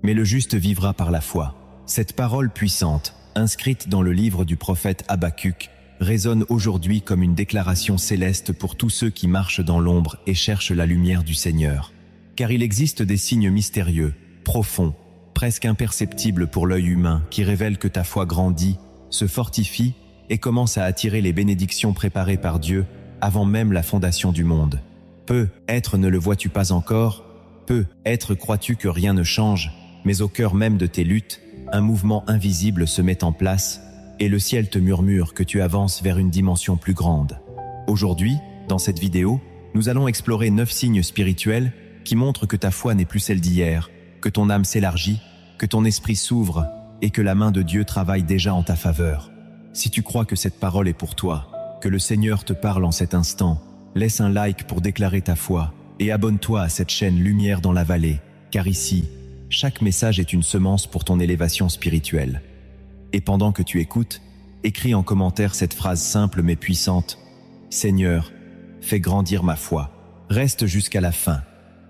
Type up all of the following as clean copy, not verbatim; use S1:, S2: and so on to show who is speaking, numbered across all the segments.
S1: mais le juste vivra par la foi. Cette parole puissante, inscrite dans le livre du prophète Habacuc, résonne aujourd'hui comme une déclaration céleste pour tous ceux qui marchent dans l'ombre et cherchent la lumière du Seigneur. Car il existe des signes mystérieux, profonds, presque imperceptibles pour l'œil humain, qui révèlent que ta foi grandit, se fortifie et commence à attirer les bénédictions préparées par Dieu avant même la fondation du monde. Peut-être ne le vois-tu pas encore, peut-être crois-tu que rien ne change, mais au cœur même de tes luttes, un mouvement invisible se met en place et le ciel te murmure que tu avances vers une dimension plus grande. Aujourd'hui, dans cette vidéo, nous allons explorer 9 signes spirituels qui montrent que ta foi n'est plus celle d'hier, que ton âme s'élargit, que ton esprit s'ouvre et que la main de Dieu travaille déjà en ta faveur. Si tu crois que cette parole est pour toi, que le Seigneur te parle en cet instant, laisse un like pour déclarer ta foi et abonne-toi à cette chaîne Lumière dans la vallée, car ici, chaque message est une semence pour ton élévation spirituelle. Et pendant que tu écoutes, écris en commentaire cette phrase simple mais puissante: Seigneur, fais grandir ma foi. Reste jusqu'à la fin,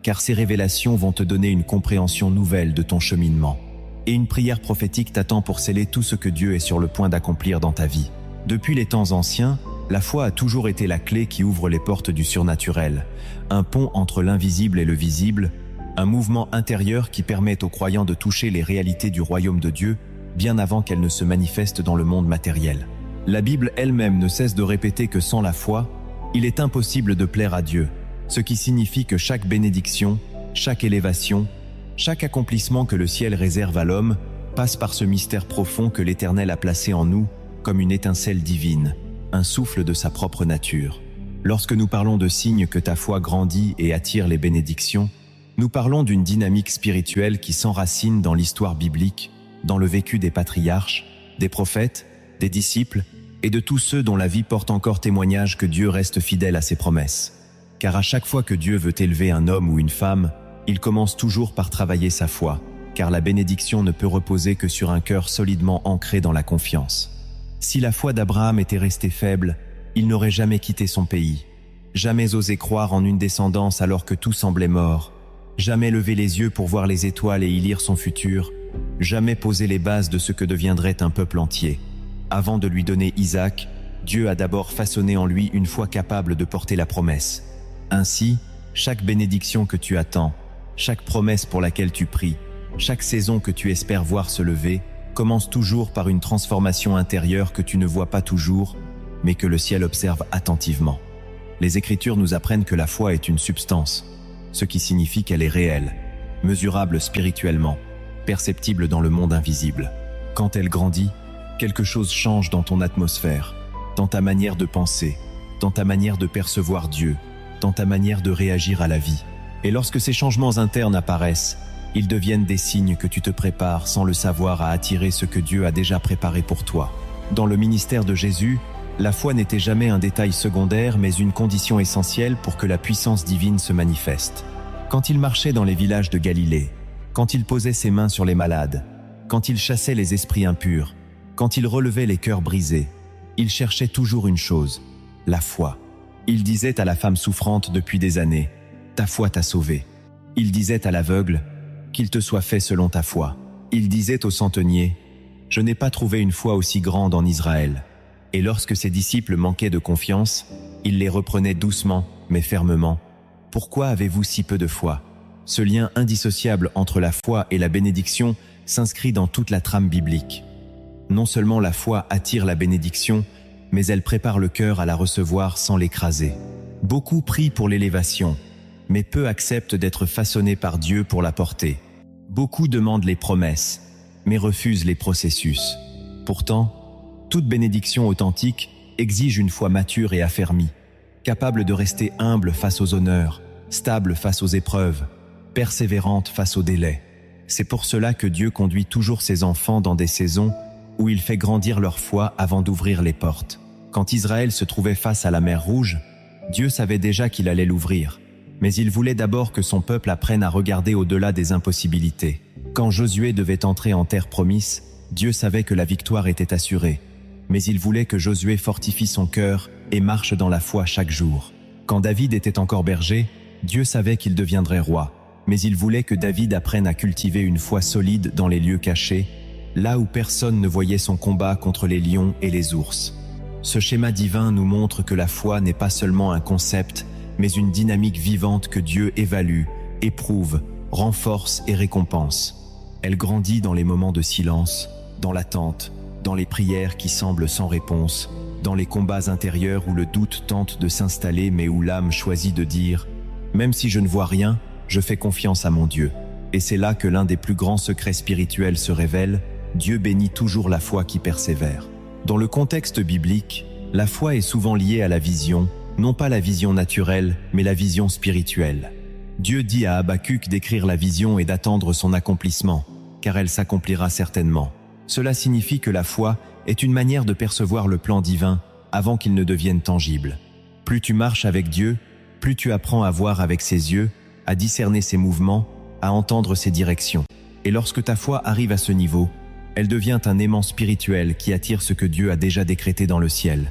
S1: car ces révélations vont te donner une compréhension nouvelle de ton cheminement. Et une prière prophétique t'attend pour sceller tout ce que Dieu est sur le point d'accomplir dans ta vie. Depuis les temps anciens, la foi a toujours été la clé qui ouvre les portes du surnaturel, un pont entre l'invisible et le visible, un mouvement intérieur qui permet aux croyants de toucher les réalités du royaume de Dieu bien avant qu'elles ne se manifestent dans le monde matériel. La Bible elle-même ne cesse de répéter que sans la foi, il est impossible de plaire à Dieu, ce qui signifie que chaque bénédiction, chaque élévation, chaque accomplissement que le ciel réserve à l'homme passe par ce mystère profond que l'Éternel a placé en nous comme une étincelle divine, un souffle de sa propre nature. Lorsque nous parlons de signes que ta foi grandit et attire les bénédictions, nous parlons d'une dynamique spirituelle qui s'enracine dans l'histoire biblique, dans le vécu des patriarches, des prophètes, des disciples et de tous ceux dont la vie porte encore témoignage que Dieu reste fidèle à ses promesses. Car à chaque fois que Dieu veut élever un homme ou une femme, il commence toujours par travailler sa foi, car la bénédiction ne peut reposer que sur un cœur solidement ancré dans la confiance. Si la foi d'Abraham était restée faible, il n'aurait jamais quitté son pays, jamais osé croire en une descendance alors que tout semblait mort, jamais levé les yeux pour voir les étoiles et y lire son futur, jamais posé les bases de ce que deviendrait un peuple entier. Avant de lui donner Isaac, Dieu a d'abord façonné en lui une foi capable de porter la promesse. Ainsi, chaque bénédiction que tu attends, chaque promesse pour laquelle tu pries, chaque saison que tu espères voir se lever, commence toujours par une transformation intérieure que tu ne vois pas toujours, mais que le ciel observe attentivement. Les Écritures nous apprennent que la foi est une substance, ce qui signifie qu'elle est réelle, mesurable spirituellement, perceptible dans le monde invisible. Quand elle grandit, quelque chose change dans ton atmosphère, dans ta manière de penser, dans ta manière de percevoir Dieu, dans ta manière de réagir à la vie. Et lorsque ces changements internes apparaissent, ils deviennent des signes que tu te prépares sans le savoir à attirer ce que Dieu a déjà préparé pour toi. Dans le ministère de Jésus, la foi n'était jamais un détail secondaire mais une condition essentielle pour que la puissance divine se manifeste. Quand il marchait dans les villages de Galilée, quand il posait ses mains sur les malades, quand il chassait les esprits impurs, quand il relevait les cœurs brisés, il cherchait toujours une chose, la foi. Il disait à la femme souffrante depuis des années, « Ta foi t'a sauvé ». Il disait à l'aveugle, « Qu'il te soit fait selon ta foi ». Il disait au centenier, « Je n'ai pas trouvé une foi aussi grande en Israël ». Et lorsque ses disciples manquaient de confiance, il les reprenait doucement, mais fermement. « Pourquoi avez-vous si peu de foi ?» Ce lien indissociable entre la foi et la bénédiction s'inscrit dans toute la trame biblique. Non seulement la foi attire la bénédiction, mais elle prépare le cœur à la recevoir sans l'écraser. Beaucoup prient pour l'élévation, mais peu acceptent d'être façonnés par Dieu pour la porter. Beaucoup demandent les promesses, mais refusent les processus. Pourtant, toute bénédiction authentique exige une foi mature et affermie, capable de rester humble face aux honneurs, stable face aux épreuves, persévérante face aux délais. C'est pour cela que Dieu conduit toujours ses enfants dans des saisons où il fait grandir leur foi avant d'ouvrir les portes. Quand Israël se trouvait face à la mer Rouge, Dieu savait déjà qu'il allait l'ouvrir, mais il voulait d'abord que son peuple apprenne à regarder au-delà des impossibilités. Quand Josué devait entrer en terre promise, Dieu savait que la victoire était assurée, mais il voulait que Josué fortifie son cœur et marche dans la foi chaque jour. Quand David était encore berger, Dieu savait qu'il deviendrait roi, mais il voulait que David apprenne à cultiver une foi solide dans les lieux cachés, là où personne ne voyait son combat contre les lions et les ours. Ce schéma divin nous montre que la foi n'est pas seulement un concept, mais une dynamique vivante que Dieu évalue, éprouve, renforce et récompense. Elle grandit dans les moments de silence, dans l'attente, dans les prières qui semblent sans réponse, dans les combats intérieurs où le doute tente de s'installer mais où l'âme choisit de dire « Même si je ne vois rien, je fais confiance à mon Dieu ». Et c'est là que l'un des plus grands secrets spirituels se révèle, Dieu bénit toujours la foi qui persévère. Dans le contexte biblique, la foi est souvent liée à la vision, non pas la vision naturelle, mais la vision spirituelle. Dieu dit à Habacuc d'écrire la vision et d'attendre son accomplissement, car elle s'accomplira certainement. Cela signifie que la foi est une manière de percevoir le plan divin avant qu'il ne devienne tangible. Plus tu marches avec Dieu, plus tu apprends à voir avec ses yeux, à discerner ses mouvements, à entendre ses directions. Et lorsque ta foi arrive à ce niveau, elle devient un aimant spirituel qui attire ce que Dieu a déjà décrété dans le ciel.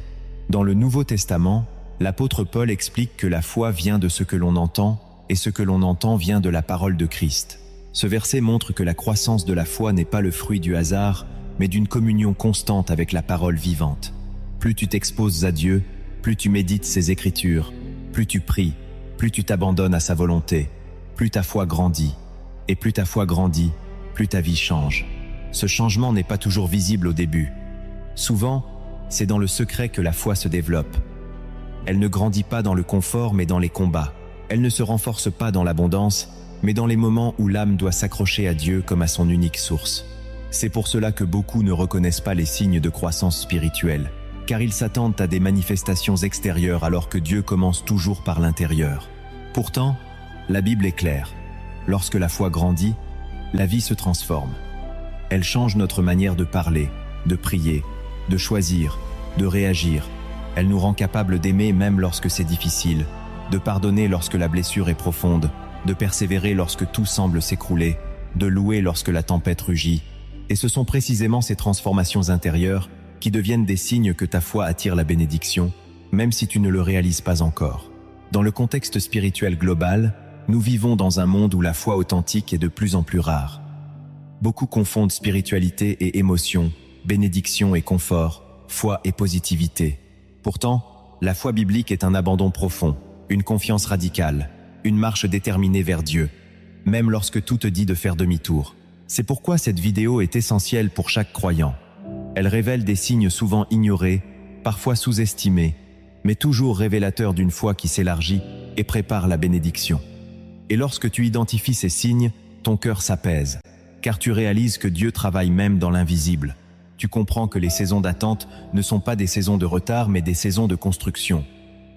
S1: Dans le Nouveau Testament, l'apôtre Paul explique que la foi vient de ce que l'on entend, et ce que l'on entend vient de la parole de Christ. Ce verset montre que la croissance de la foi n'est pas le fruit du hasard, mais d'une communion constante avec la parole vivante. Plus tu t'exposes à Dieu, plus tu médites ses Écritures, plus tu pries, plus tu t'abandonnes à sa volonté, plus ta foi grandit. Et plus ta foi grandit, plus ta vie change. Ce changement n'est pas toujours visible au début. Souvent, c'est dans le secret que la foi se développe. Elle ne grandit pas dans le confort, mais dans les combats. Elle ne se renforce pas dans l'abondance, mais dans les moments où l'âme doit s'accrocher à Dieu comme à son unique source. C'est pour cela que beaucoup ne reconnaissent pas les signes de croissance spirituelle, car ils s'attendent à des manifestations extérieures alors que Dieu commence toujours par l'intérieur. Pourtant, la Bible est claire. Lorsque la foi grandit, la vie se transforme. Elle change notre manière de parler, de prier, de choisir, de réagir. Elle nous rend capables d'aimer même lorsque c'est difficile, de pardonner lorsque la blessure est profonde, de persévérer lorsque tout semble s'écrouler, de louer lorsque la tempête rugit. Et ce sont précisément ces transformations intérieures qui deviennent des signes que ta foi attire la bénédiction, même si tu ne le réalises pas encore. Dans le contexte spirituel global, nous vivons dans un monde où la foi authentique est de plus en plus rare. Beaucoup confondent spiritualité et émotion, bénédiction et confort, foi et positivité. Pourtant, la foi biblique est un abandon profond, une confiance radicale, une marche déterminée vers Dieu, même lorsque tout te dit de faire demi-tour. C'est pourquoi cette vidéo est essentielle pour chaque croyant. Elle révèle des signes souvent ignorés, parfois sous-estimés, mais toujours révélateurs d'une foi qui s'élargit et prépare la bénédiction. Et lorsque tu identifies ces signes, ton cœur s'apaise, car tu réalises que Dieu travaille même dans l'invisible. Tu comprends que les saisons d'attente ne sont pas des saisons de retard, mais des saisons de construction.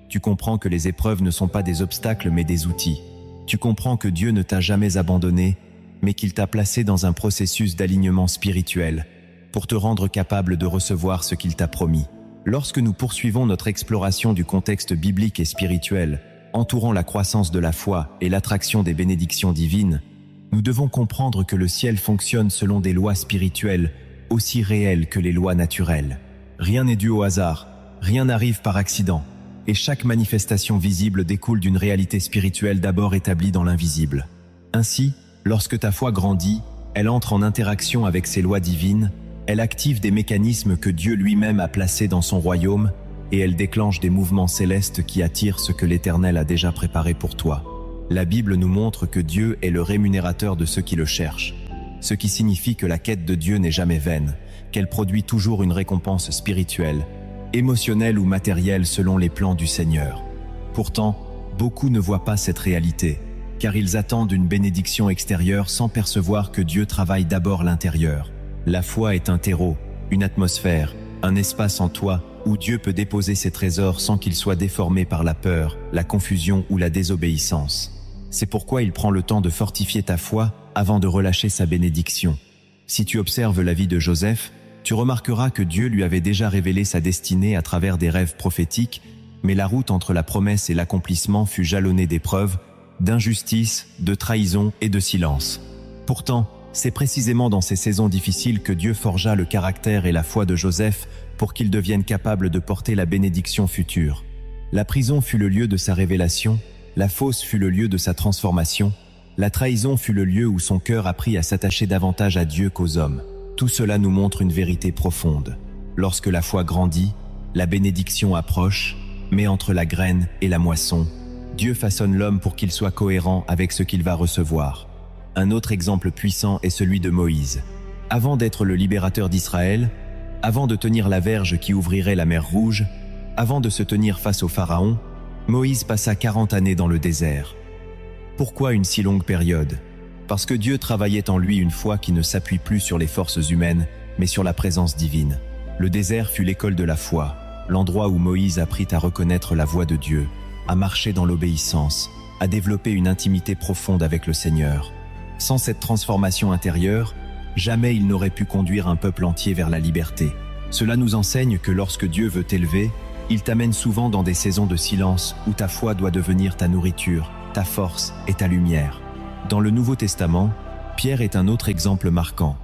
S1: Tu comprends que les épreuves ne sont pas des obstacles, mais des outils. Tu comprends que Dieu ne t'a jamais abandonné, mais qu'il t'a placé dans un processus d'alignement spirituel pour te rendre capable de recevoir ce qu'il t'a promis. Lorsque nous poursuivons notre exploration du contexte biblique et spirituel, entourant la croissance de la foi et l'attraction des bénédictions divines, nous devons comprendre que le ciel fonctionne selon des lois spirituelles aussi réelles que les lois naturelles. Rien n'est dû au hasard, rien n'arrive par accident, et chaque manifestation visible découle d'une réalité spirituelle d'abord établie dans l'invisible. Ainsi, lorsque ta foi grandit, elle entre en interaction avec ces lois divines, elle active des mécanismes que Dieu lui-même a placés dans son royaume, et elle déclenche des mouvements célestes qui attirent ce que l'Éternel a déjà préparé pour toi. La Bible nous montre que Dieu est le rémunérateur de ceux qui le cherchent, ce qui signifie que la quête de Dieu n'est jamais vaine, qu'elle produit toujours une récompense spirituelle, émotionnelle ou matérielle selon les plans du Seigneur. Pourtant, beaucoup ne voient pas cette réalité, car ils attendent une bénédiction extérieure sans percevoir que Dieu travaille d'abord l'intérieur. La foi est un terreau, une atmosphère, un espace en toi où Dieu peut déposer ses trésors sans qu'ils soient déformés par la peur, la confusion ou la désobéissance. C'est pourquoi il prend le temps de fortifier ta foi avant de relâcher sa bénédiction. Si tu observes la vie de Joseph, tu remarqueras que Dieu lui avait déjà révélé sa destinée à travers des rêves prophétiques, mais la route entre la promesse et l'accomplissement fut jalonnée d'épreuves, d'injustice, de trahison et de silence. Pourtant, c'est précisément dans ces saisons difficiles que Dieu forgea le caractère et la foi de Joseph pour qu'il devienne capable de porter la bénédiction future. La prison fut le lieu de sa révélation, la fosse fut le lieu de sa transformation, La trahison fut le lieu où son cœur apprit à s'attacher davantage à Dieu qu'aux hommes. Tout cela nous montre une vérité profonde. Lorsque la foi grandit, la bénédiction approche, mais entre la graine et la moisson, Dieu façonne l'homme pour qu'il soit cohérent avec ce qu'il va recevoir. Un autre exemple puissant est celui de Moïse. Avant d'être le libérateur d'Israël, avant de tenir la verge qui ouvrirait la mer Rouge, avant de se tenir face au Pharaon, Moïse passa 40 années dans le désert. Pourquoi une si longue période? Parce que Dieu travaillait en lui une foi qui ne s'appuie plus sur les forces humaines, mais sur la présence divine. Le désert fut l'école de la foi, l'endroit où Moïse apprit à reconnaître la voix de Dieu, à marcher dans l'obéissance, à développer une intimité profonde avec le Seigneur. Sans cette transformation intérieure, jamais il n'aurait pu conduire un peuple entier vers la liberté. Cela nous enseigne que lorsque Dieu veut t'élever, il t'amène souvent dans des saisons de silence où ta foi doit devenir ta nourriture, ta force et ta lumière. Dans le Nouveau Testament, Pierre est un autre exemple marquant.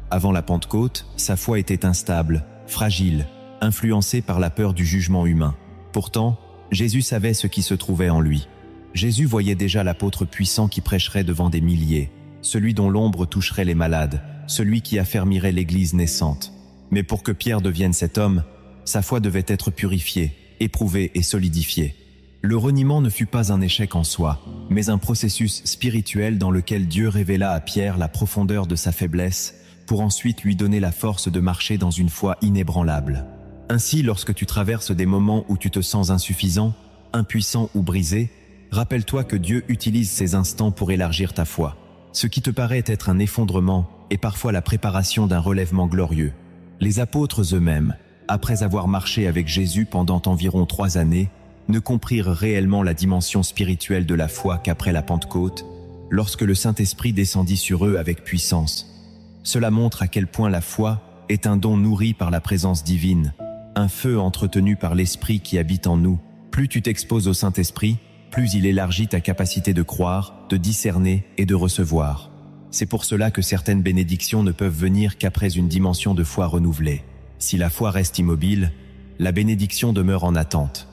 S1: Avant la Pentecôte, sa foi était instable, fragile, influencée par la peur du jugement humain. Pourtant, Jésus savait ce qui se trouvait en lui. Jésus voyait déjà l'apôtre puissant qui prêcherait devant des milliers, celui dont l'ombre toucherait les malades, celui qui affermirait l'Église naissante. Mais pour que Pierre devienne cet homme, sa foi devait être purifiée, éprouvée et solidifiée. Le reniement ne fut pas un échec en soi, mais un processus spirituel dans lequel Dieu révéla à Pierre la profondeur de sa faiblesse, pour ensuite lui donner la force de marcher dans une foi inébranlable. Ainsi, lorsque tu traverses des moments où tu te sens insuffisant, impuissant ou brisé, rappelle-toi que Dieu utilise ces instants pour élargir ta foi. Ce qui te paraît être un effondrement est parfois la préparation d'un relèvement glorieux. Les apôtres eux-mêmes, après avoir marché avec Jésus pendant environ 3 années, ne comprirent réellement la dimension spirituelle de la foi qu'après la Pentecôte, lorsque le Saint-Esprit descendit sur eux avec puissance. Cela montre à quel point la foi est un don nourri par la présence divine, un feu entretenu par l'Esprit qui habite en nous. Plus tu t'exposes au Saint-Esprit, plus il élargit ta capacité de croire, de discerner et de recevoir. C'est pour cela que certaines bénédictions ne peuvent venir qu'après une dimension de foi renouvelée. Si la foi reste immobile, la bénédiction demeure en attente.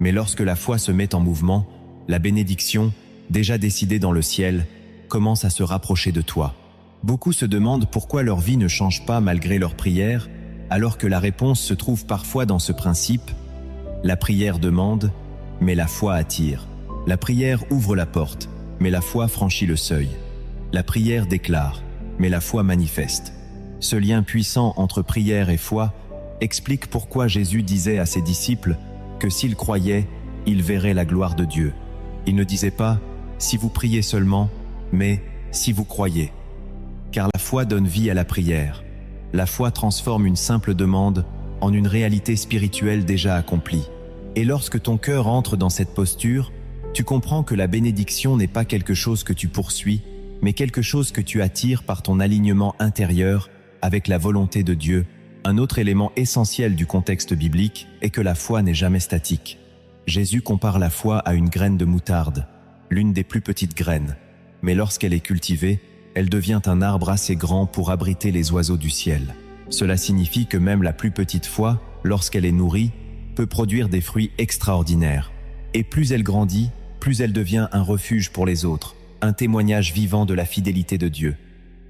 S1: Mais lorsque la foi se met en mouvement, la bénédiction, déjà décidée dans le ciel, commence à se rapprocher de toi. Beaucoup se demandent pourquoi leur vie ne change pas malgré leurs prières, alors que la réponse se trouve parfois dans ce principe: la prière demande, mais la foi attire. La prière ouvre la porte, mais la foi franchit le seuil. La prière déclare, mais la foi manifeste. Ce lien puissant entre prière et foi explique pourquoi Jésus disait à ses disciples que s'ils croyaient, ils verraient la gloire de Dieu. Il ne disait pas « si vous priez seulement », mais « si vous croyez ». Car la foi donne vie à la prière. La foi transforme une simple demande en une réalité spirituelle déjà accomplie. Et lorsque ton cœur entre dans cette posture, tu comprends que la bénédiction n'est pas quelque chose que tu poursuis, mais quelque chose que tu attires par ton alignement intérieur avec la volonté de Dieu. Un autre élément essentiel du contexte biblique est que la foi n'est jamais statique. Jésus compare la foi à une graine de moutarde, l'une des plus petites graines. Mais lorsqu'elle est cultivée, elle devient un arbre assez grand pour abriter les oiseaux du ciel. Cela signifie que même la plus petite foi, lorsqu'elle est nourrie, peut produire des fruits extraordinaires. Et plus elle grandit, plus elle devient un refuge pour les autres, un témoignage vivant de la fidélité de Dieu.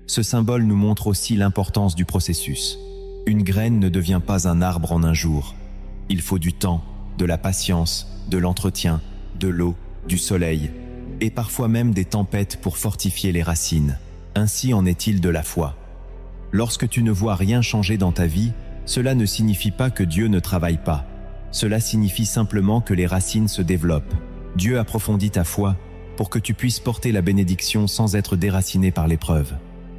S1: Ce symbole nous montre aussi l'importance du processus. Une graine ne devient pas un arbre en un jour. Il faut du temps, de la patience, de l'entretien, de l'eau, du soleil, et parfois même des tempêtes pour fortifier les racines. Ainsi en est-il de la foi. Lorsque tu ne vois rien changer dans ta vie, cela ne signifie pas que Dieu ne travaille pas. Cela signifie simplement que les racines se développent. Dieu approfondit ta foi pour que tu puisses porter la bénédiction sans être déraciné par l'épreuve.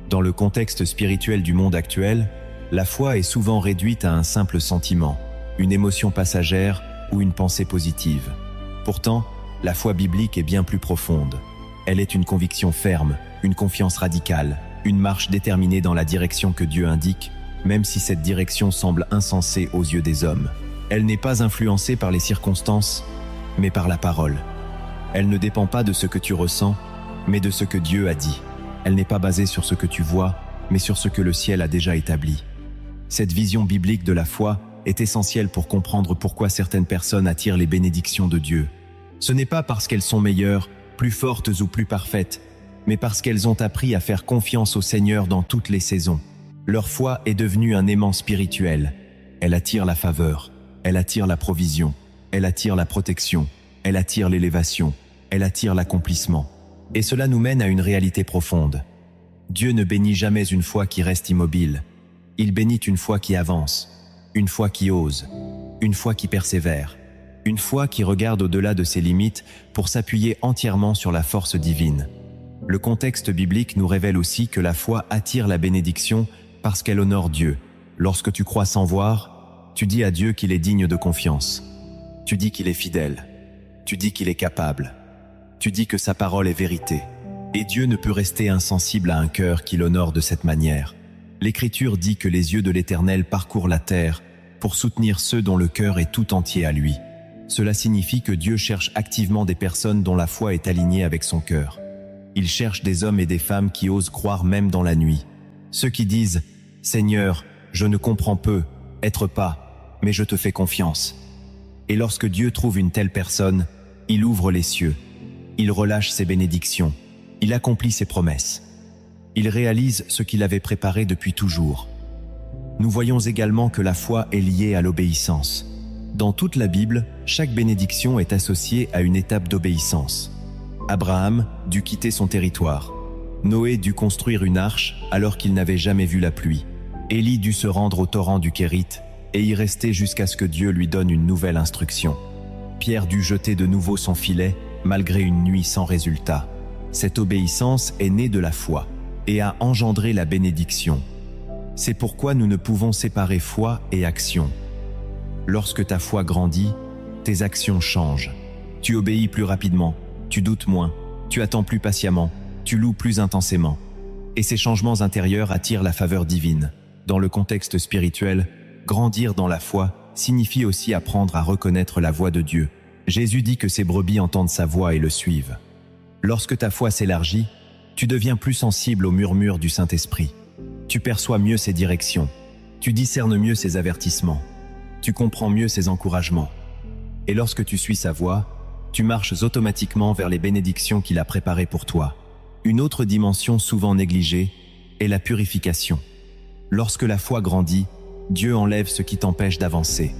S1: Dans le contexte spirituel du monde actuel, la foi est souvent réduite à un simple sentiment, une émotion passagère ou une pensée positive. Pourtant, la foi biblique est bien plus profonde. Elle est une conviction ferme, une confiance radicale, une marche déterminée dans la direction que Dieu indique, même si cette direction semble insensée aux yeux des hommes. Elle n'est pas influencée par les circonstances, mais par la parole. Elle ne dépend pas de ce que tu ressens, mais de ce que Dieu a dit. Elle n'est pas basée sur ce que tu vois, mais sur ce que le ciel a déjà établi. Cette vision biblique de la foi est essentielle pour comprendre pourquoi certaines personnes attirent les bénédictions de Dieu. Ce n'est pas parce qu'elles sont meilleures, plus fortes ou plus parfaites, mais parce qu'elles ont appris à faire confiance au Seigneur dans toutes les saisons. Leur foi est devenue un aimant spirituel. Elle attire la faveur, elle attire la provision, elle attire la protection, elle attire l'élévation, elle attire l'accomplissement. Et cela nous mène à une réalité profonde. Dieu ne bénit jamais une foi qui reste immobile. Il bénit une foi qui avance, une foi qui ose, une foi qui persévère, une foi qui regarde au-delà de ses limites pour s'appuyer entièrement sur la force divine. Le contexte biblique nous révèle aussi que la foi attire la bénédiction parce qu'elle honore Dieu. Lorsque tu crois sans voir, tu dis à Dieu qu'il est digne de confiance. Tu dis qu'il est fidèle. Tu dis qu'il est capable. Tu dis que sa parole est vérité. Et Dieu ne peut rester insensible à un cœur qui l'honore de cette manière. L'Écriture dit que les yeux de l'Éternel parcourent la terre pour soutenir ceux dont le cœur est tout entier à lui. Cela signifie que Dieu cherche activement des personnes dont la foi est alignée avec son cœur. Il cherche des hommes et des femmes qui osent croire même dans la nuit. Ceux qui disent « Seigneur, je ne comprends peu, être pas, mais je te fais confiance. » Et lorsque Dieu trouve une telle personne, il ouvre les cieux. Il relâche ses bénédictions. Il accomplit ses promesses. Il réalise ce qu'il avait préparé depuis toujours. Nous voyons également que la foi est liée à l'obéissance. Dans toute la Bible, chaque bénédiction est associée à une étape d'obéissance. Abraham dut quitter son territoire. Noé dut construire une arche alors qu'il n'avait jamais vu la pluie. Élie dut se rendre au torrent du Kérith et y rester jusqu'à ce que Dieu lui donne une nouvelle instruction. Pierre dut jeter de nouveau son filet malgré une nuit sans résultat. Cette obéissance est née de la foi et a engendré la bénédiction. C'est pourquoi nous ne pouvons séparer foi et action. Lorsque ta foi grandit, tes actions changent. Tu obéis plus rapidement, tu doutes moins, tu attends plus patiemment, tu loues plus intensément. Et ces changements intérieurs attirent la faveur divine. Dans le contexte spirituel, grandir dans la foi signifie aussi apprendre à reconnaître la voix de Dieu. Jésus dit que ses brebis entendent sa voix et le suivent. Lorsque ta foi s'élargit, tu deviens plus sensible aux murmures du Saint-Esprit. Tu perçois mieux ses directions. Tu discernes mieux ses avertissements. Tu comprends mieux ses encouragements. Et lorsque tu suis sa voix, tu marches automatiquement vers les bénédictions qu'il a préparées pour toi. Une autre dimension souvent négligée est la purification. Lorsque la foi grandit, Dieu enlève ce qui t'empêche d'avancer.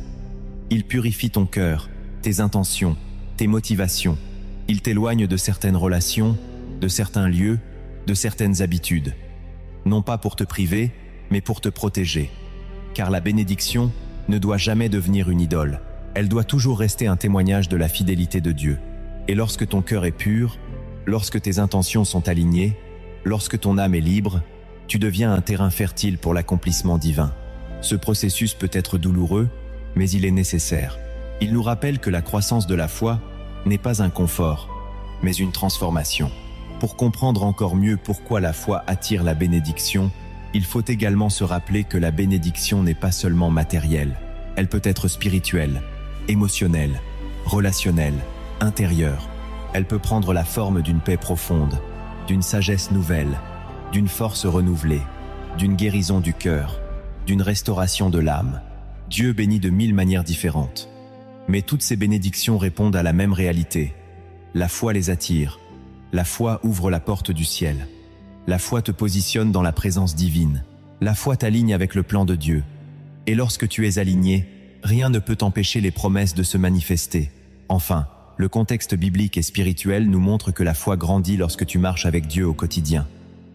S1: Il purifie ton cœur, tes intentions, tes motivations. Il t'éloigne de certaines relations, de certains lieux, de certaines habitudes. Non pas pour te priver, mais pour te protéger. Car la bénédiction ne doit jamais devenir une idole. Elle doit toujours rester un témoignage de la fidélité de Dieu. Et lorsque ton cœur est pur, lorsque tes intentions sont alignées, lorsque ton âme est libre, tu deviens un terrain fertile pour l'accomplissement divin. Ce processus peut être douloureux, mais il est nécessaire. Il nous rappelle que la croissance de la foi n'est pas un confort, mais une transformation. Pour comprendre encore mieux pourquoi la foi attire la bénédiction, il faut également se rappeler que la bénédiction n'est pas seulement matérielle. Elle peut être spirituelle, émotionnelle, relationnelle, intérieure. Elle peut prendre la forme d'une paix profonde, d'une sagesse nouvelle, d'une force renouvelée, d'une guérison du cœur, d'une restauration de l'âme. Dieu bénit de 1000 manières différentes. Mais toutes ces bénédictions répondent à la même réalité. La foi les attire. La foi ouvre la porte du ciel. La foi te positionne dans la présence divine. La foi t'aligne avec le plan de Dieu. Et lorsque tu es aligné, rien ne peut empêcher les promesses de se manifester. Enfin, le contexte biblique et spirituel nous montre que la foi grandit lorsque tu marches avec Dieu au quotidien.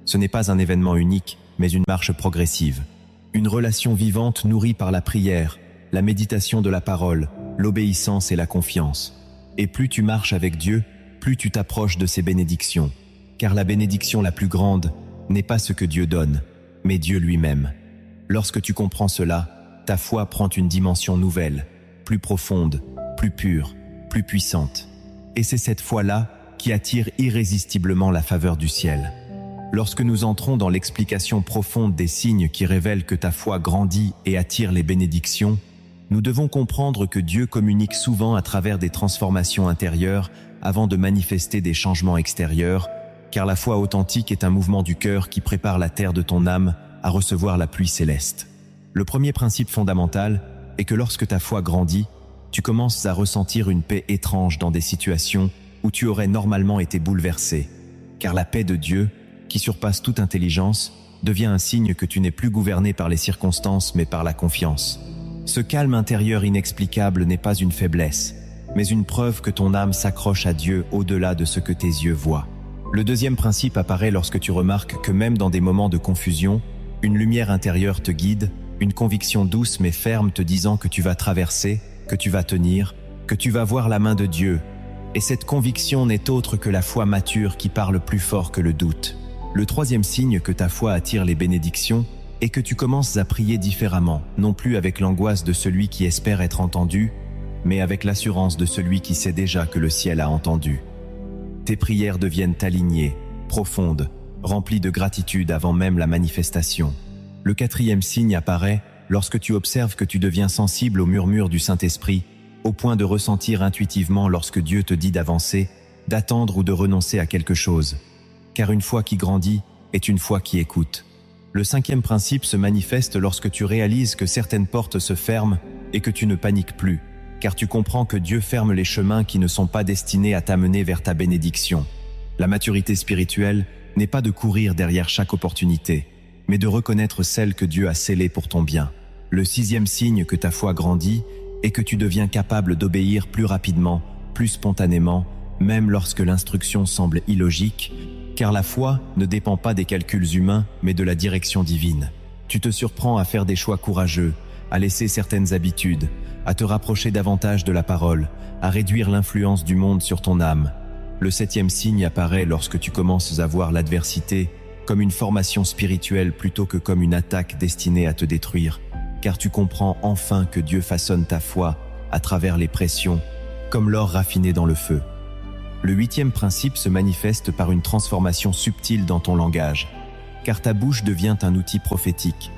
S1: Ce n'est pas un événement unique, mais une marche progressive. Une relation vivante nourrie par la prière, la méditation de la parole, l'obéissance et la confiance. Et plus tu marches avec Dieu, plus tu t'approches de ses bénédictions. Car la bénédiction la plus grande n'est pas ce que Dieu donne, mais Dieu lui-même. Lorsque tu comprends cela, ta foi prend une dimension nouvelle, plus profonde, plus pure, plus puissante. Et c'est cette foi-là qui attire irrésistiblement la faveur du ciel. Lorsque nous entrons dans l'explication profonde des signes qui révèlent que ta foi grandit et attire les bénédictions, nous devons comprendre que Dieu communique souvent à travers des transformations intérieures avant de manifester des changements extérieurs, car la foi authentique est un mouvement du cœur qui prépare la terre de ton âme à recevoir la pluie céleste. Le premier principe fondamental est que lorsque ta foi grandit, tu commences à ressentir une paix étrange dans des situations où tu aurais normalement été bouleversé. car la paix de Dieu, qui surpasse toute intelligence, devient un signe que tu n'es plus gouverné par les circonstances mais par la confiance. Ce calme intérieur inexplicable n'est pas une faiblesse, mais une preuve que ton âme s'accroche à Dieu au-delà de ce que tes yeux voient. Le deuxième principe apparaît lorsque tu remarques que même dans des moments de confusion, une lumière intérieure te guide, une conviction douce mais ferme te disant que tu vas traverser, que tu vas tenir, que tu vas voir la main de Dieu. Et cette conviction n'est autre que la foi mature qui parle plus fort que le doute. Le troisième signe que ta foi attire les bénédictions est que tu commences à prier différemment, non plus avec l'angoisse de celui qui espère être entendu, mais avec l'assurance de celui qui sait déjà que le ciel a entendu. Tes prières deviennent alignées, profondes, remplies de gratitude avant même la manifestation. Le quatrième signe apparaît lorsque tu observes que tu deviens sensible au murmure du Saint-Esprit, au point de ressentir intuitivement lorsque Dieu te dit d'avancer, d'attendre ou de renoncer à quelque chose. Car une foi qui grandit est une foi qui écoute. Le cinquième principe se manifeste lorsque tu réalises que certaines portes se ferment et que tu ne paniques plus, car tu comprends que Dieu ferme les chemins qui ne sont pas destinés à t'amener vers ta bénédiction. La maturité spirituelle n'est pas de courir derrière chaque opportunité, mais de reconnaître celle que Dieu a scellée pour ton bien. Le sixième signe que ta foi grandit est que tu deviens capable d'obéir plus rapidement, plus spontanément, même lorsque l'instruction semble illogique, car la foi ne dépend pas des calculs humains, mais de la direction divine. Tu te surprends à faire des choix courageux, à laisser certaines habitudes, à te rapprocher davantage de la parole, à réduire l'influence du monde sur ton âme. Le septième signe apparaît lorsque tu commences à voir l'adversité comme une formation spirituelle plutôt que comme une attaque destinée à te détruire, car tu comprends enfin que Dieu façonne ta foi à travers les pressions, comme l'or raffiné dans le feu. Le huitième principe se manifeste par une transformation subtile dans ton langage, car ta bouche devient un outil prophétique.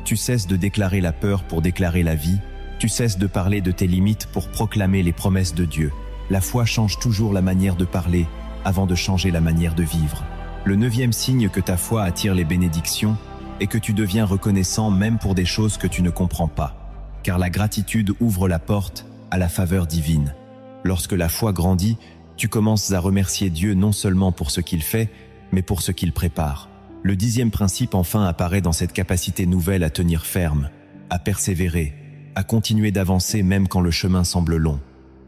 S1: Tu cesses de déclarer la peur pour déclarer la vie, tu cesses de parler de tes limites pour proclamer les promesses de Dieu. La foi change toujours la manière de parler avant de changer la manière de vivre. Le neuvième signe que ta foi attire les bénédictions est que tu deviens reconnaissant même pour des choses que tu ne comprends pas, car la gratitude ouvre la porte à la faveur divine. Lorsque la foi grandit, tu commences à remercier Dieu non seulement pour ce qu'il fait, mais pour ce qu'il prépare. Le dixième principe enfin apparaît dans cette capacité nouvelle à tenir ferme, à persévérer, à continuer d'avancer même quand le chemin semble long.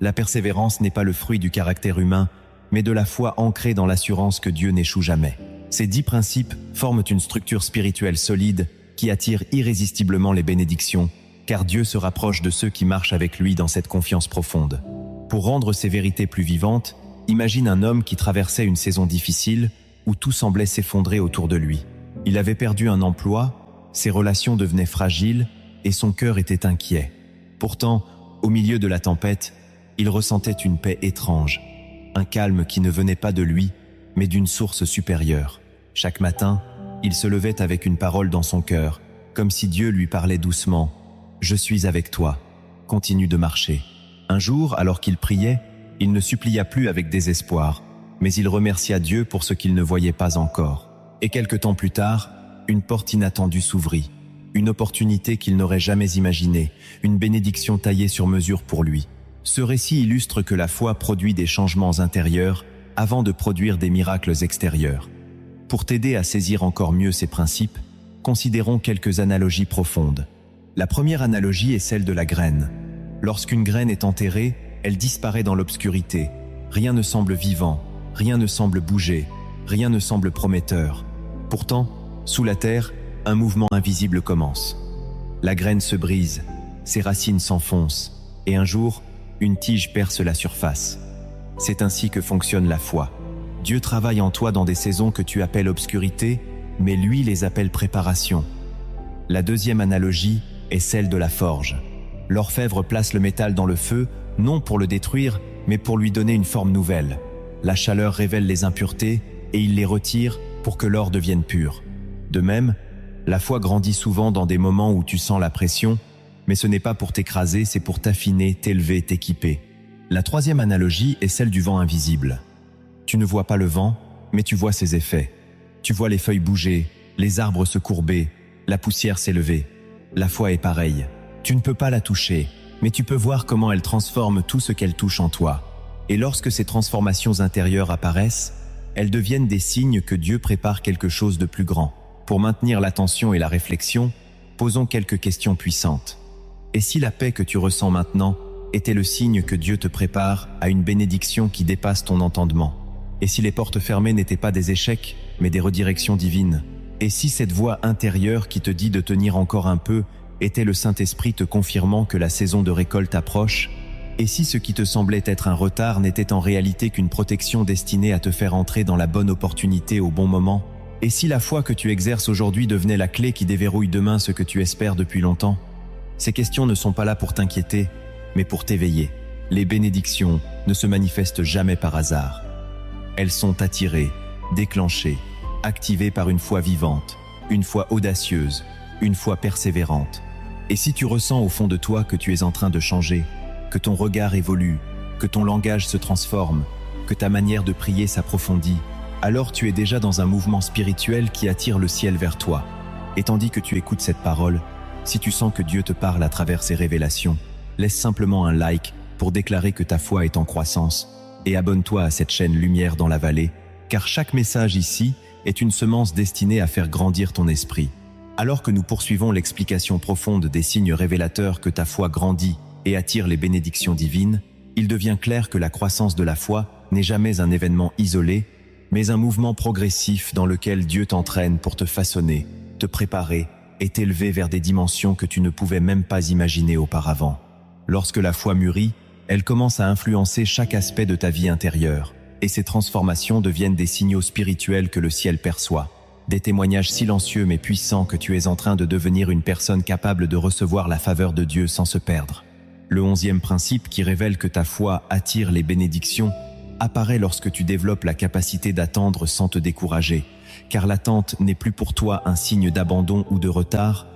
S1: La persévérance n'est pas le fruit du caractère humain, mais de la foi ancrée dans l'assurance que Dieu n'échoue jamais. Ces 10 principes forment une structure spirituelle solide qui attire irrésistiblement les bénédictions, car Dieu se rapproche de ceux qui marchent avec lui dans cette confiance profonde. Pour rendre ces vérités plus vivantes, imagine un homme qui traversait une saison difficile où tout semblait s'effondrer autour de lui. Il avait perdu un emploi, ses relations devenaient fragiles et son cœur était inquiet. Pourtant, au milieu de la tempête, il ressentait une paix étrange, un calme qui ne venait pas de lui, mais d'une source supérieure. Chaque matin, il se levait avec une parole dans son cœur, comme si Dieu lui parlait doucement. « Je suis avec toi, continue de marcher. » Un jour, alors qu'il priait, il ne supplia plus avec désespoir, mais il remercia Dieu pour ce qu'il ne voyait pas encore. Et quelque temps plus tard, une porte inattendue s'ouvrit, une opportunité qu'il n'aurait jamais imaginée, une bénédiction taillée sur mesure pour lui. Ce récit illustre que la foi produit des changements intérieurs avant de produire des miracles extérieurs. Pour t'aider à saisir encore mieux ces principes, considérons quelques analogies profondes. La première analogie est celle de la graine. Lorsqu'une graine est enterrée, elle disparaît dans l'obscurité. Rien ne semble vivant, rien ne semble bouger, rien ne semble prometteur. Pourtant, sous la terre, un mouvement invisible commence. La graine se brise, ses racines s'enfoncent, et un jour, une tige perce la surface. C'est ainsi que fonctionne la foi. Dieu travaille en toi dans des saisons que tu appelles obscurité, mais lui les appelle préparation. La deuxième analogie est celle de la forge. L'orfèvre place le métal dans le feu, non pour le détruire, mais pour lui donner une forme nouvelle. La chaleur révèle les impuretés et il les retire pour que l'or devienne pur. De même, la foi grandit souvent dans des moments où tu sens la pression, mais ce n'est pas pour t'écraser, c'est pour t'affiner, t'élever, t'équiper. La troisième analogie est celle du vent invisible. Tu ne vois pas le vent, mais tu vois ses effets. Tu vois les feuilles bouger, les arbres se courber, la poussière s'élever. La foi est pareille. Tu ne peux pas la toucher, mais tu peux voir comment elle transforme tout ce qu'elle touche en toi. Et lorsque ces transformations intérieures apparaissent, elles deviennent des signes que Dieu prépare quelque chose de plus grand. Pour maintenir l'attention et la réflexion, posons quelques questions puissantes. Et si la paix que tu ressens maintenant était le signe que Dieu te prépare à une bénédiction qui dépasse ton entendement? Et si les portes fermées n'étaient pas des échecs, mais des redirections divines? Et si cette voix intérieure qui te dit de tenir encore un peu était le Saint-Esprit te confirmant que la saison de récolte approche? Et si ce qui te semblait être un retard n'était en réalité qu'une protection destinée à te faire entrer dans la bonne opportunité au bon moment? Et si la foi que tu exerces aujourd'hui devenait la clé qui déverrouille demain ce que tu espères depuis longtemps? Ces questions ne sont pas là pour t'inquiéter, mais pour t'éveiller. Les bénédictions ne se manifestent jamais par hasard. Elles sont attirées, déclenchées, activées par une foi vivante, une foi audacieuse, une foi persévérante. Et si tu ressens au fond de toi que tu es en train de changer, que ton regard évolue, que ton langage se transforme, que ta manière de prier s'approfondit, alors tu es déjà dans un mouvement spirituel qui attire le ciel vers toi. Et tandis que tu écoutes cette parole, si tu sens que Dieu te parle à travers ces révélations, laisse simplement un like pour déclarer que ta foi est en croissance et abonne-toi à cette chaîne Lumière dans la vallée, car chaque message ici est une semence destinée à faire grandir ton esprit. Alors que nous poursuivons l'explication profonde des signes révélateurs que ta foi grandit et attire les bénédictions divines, il devient clair que la croissance de la foi n'est jamais un événement isolé, mais un mouvement progressif dans lequel Dieu t'entraîne pour te façonner, te préparer et t'élever vers des dimensions que tu ne pouvais même pas imaginer auparavant. Lorsque la foi mûrit, elle commence à influencer chaque aspect de ta vie intérieure, et ces transformations deviennent des signaux spirituels que le ciel perçoit, des témoignages silencieux mais puissants que tu es en train de devenir une personne capable de recevoir la faveur de Dieu sans se perdre. Le 11e principe qui révèle que ta foi attire les bénédictions apparaît lorsque tu développes la capacité d'attendre sans te décourager, car l'attente n'est plus pour toi un signe d'abandon ou de retard,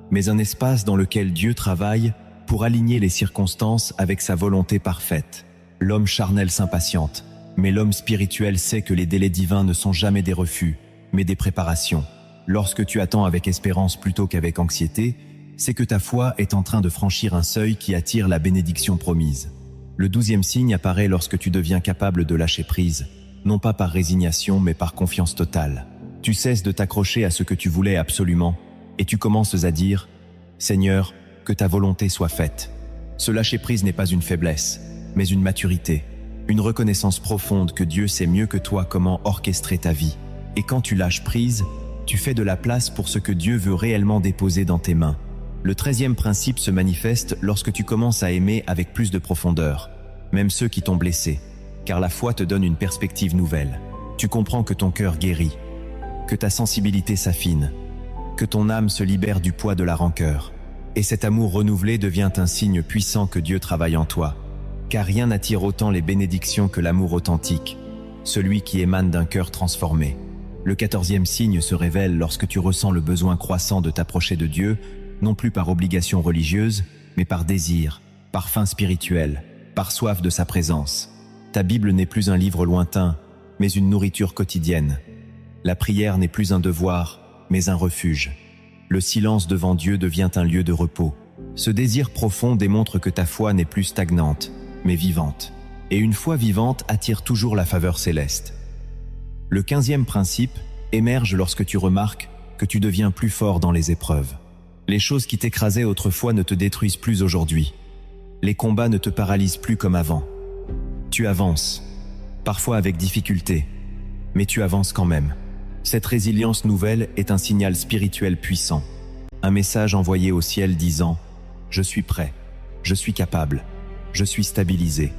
S1: mais un espace dans lequel Dieu travaille pour aligner les circonstances avec sa volonté parfaite. L'homme charnel s'impatiente, mais l'homme spirituel sait que les délais divins ne sont jamais des refus, mais des préparations. Lorsque tu attends avec espérance plutôt qu'avec anxiété, c'est que ta foi est en train de franchir un seuil qui attire la bénédiction promise. Le 12e signe apparaît lorsque tu deviens capable de lâcher prise, non pas par résignation mais par confiance totale. Tu cesses de t'accrocher à ce que tu voulais absolument et tu commences à dire « Seigneur, que ta volonté soit faite ». Ce lâcher prise n'est pas une faiblesse, mais une maturité, une reconnaissance profonde que Dieu sait mieux que toi comment orchestrer ta vie. Et quand tu lâches prise, tu fais de la place pour ce que Dieu veut réellement déposer dans tes mains. Le 13e principe se manifeste lorsque tu commences à aimer avec plus de profondeur, même ceux qui t'ont blessé, car la foi te donne une perspective nouvelle. Tu comprends que ton cœur guérit, que ta sensibilité s'affine, que ton âme se libère du poids de la rancœur. Et cet amour renouvelé devient un signe puissant que Dieu travaille en toi, car rien n'attire autant les bénédictions que l'amour authentique, celui qui émane d'un cœur transformé. Le 14e signe se révèle lorsque tu ressens le besoin croissant de t'approcher de Dieu, non plus par obligation religieuse, mais par désir, par faim spirituelle, par soif de sa présence. Ta Bible n'est plus un livre lointain, mais une nourriture quotidienne. La prière n'est plus un devoir, mais un refuge. Le silence devant Dieu devient un lieu de repos. Ce désir profond démontre que ta foi n'est plus stagnante, mais vivante. Et une foi vivante attire toujours la faveur céleste. Le 15e principe émerge lorsque tu remarques que tu deviens plus fort dans les épreuves. Les choses qui t'écrasaient autrefois ne te détruisent plus aujourd'hui. Les combats ne te paralysent plus comme avant. Tu avances, parfois avec difficulté, mais tu avances quand même. Cette résilience nouvelle est un signal spirituel puissant, un message envoyé au ciel disant « Je suis prêt, je suis capable, je suis stabilisé ».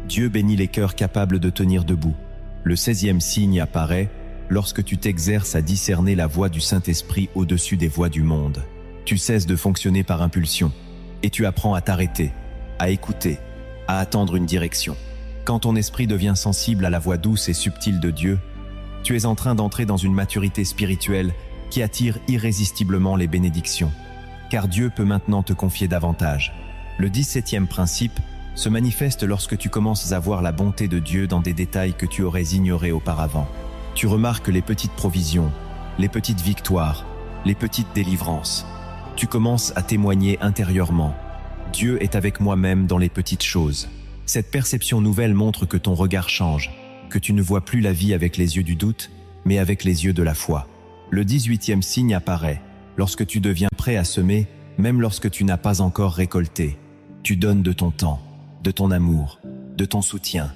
S1: Dieu bénit les cœurs capables de tenir debout. Le 16e signe apparaît lorsque tu t'exerces à discerner la voix du Saint-Esprit au-dessus des voix du monde. Tu cesses de fonctionner par impulsion et tu apprends à t'arrêter, à écouter, à attendre une direction. Quand ton esprit devient sensible à la voix douce et subtile de Dieu, tu es en train d'entrer dans une maturité spirituelle qui attire irrésistiblement les bénédictions, car Dieu peut maintenant te confier davantage. Le 17e principe se manifeste lorsque tu commences à voir la bonté de Dieu dans des détails que tu aurais ignorés auparavant. Tu remarques les petites provisions, les petites victoires, les petites délivrances. Tu commences à témoigner intérieurement. Dieu est avec moi même dans les petites choses. Cette perception nouvelle montre que ton regard change, que tu ne vois plus la vie avec les yeux du doute, mais avec les yeux de la foi. Le 18e signe apparaît, lorsque tu deviens prêt à semer, même lorsque tu n'as pas encore récolté. Tu donnes de ton temps, de ton amour, de ton soutien,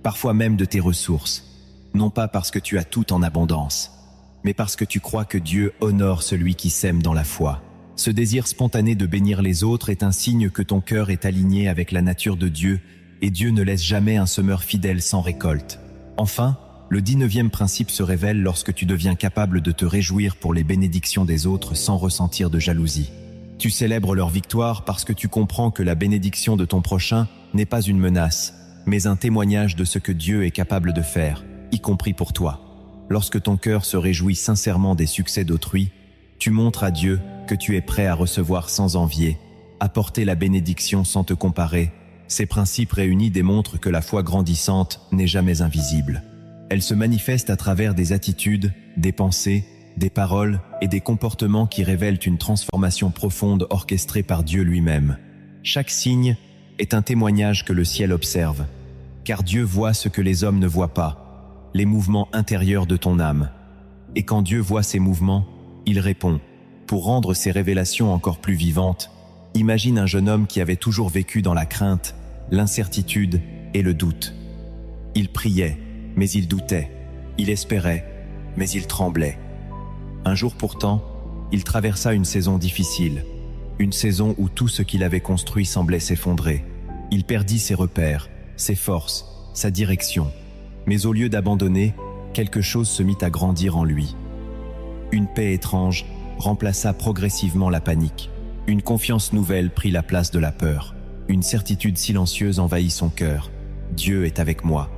S1: parfois même de tes ressources, non pas parce que tu as tout en abondance, mais parce que tu crois que Dieu honore celui qui sème dans la foi. Ce désir spontané de bénir les autres est un signe que ton cœur est aligné avec la nature de Dieu, et Dieu ne laisse jamais un semeur fidèle sans récolte. Enfin, le 19e principe se révèle lorsque tu deviens capable de te réjouir pour les bénédictions des autres sans ressentir de jalousie. Tu célèbres leur victoire parce que tu comprends que la bénédiction de ton prochain n'est pas une menace, mais un témoignage de ce que Dieu est capable de faire, y compris pour toi. Lorsque ton cœur se réjouit sincèrement des succès d'autrui, tu montres à Dieu que tu es prêt à recevoir sans envier, à porter la bénédiction sans te comparer. Ces principes réunis démontrent que la foi grandissante n'est jamais invisible. Elle se manifeste à travers des attitudes, des pensées, des paroles et des comportements qui révèlent une transformation profonde orchestrée par Dieu lui-même. Chaque signe est un témoignage que le ciel observe, car Dieu voit ce que les hommes ne voient pas, les mouvements intérieurs de ton âme. Et quand Dieu voit ces mouvements, il répond. Pour rendre ces révélations encore plus vivantes, imagine un jeune homme qui avait toujours vécu dans la crainte, l'incertitude et le doute. Il priait, mais il doutait. Il espérait, mais il tremblait. Un jour pourtant, il traversa une saison difficile, une saison où tout ce qu'il avait construit semblait s'effondrer. Il perdit ses repères, ses forces, sa direction. Mais au lieu d'abandonner, quelque chose se mit à grandir en lui. Une paix étrange remplaça progressivement la panique. Une confiance nouvelle prit la place de la peur. Une certitude silencieuse envahit son cœur. Dieu est avec moi.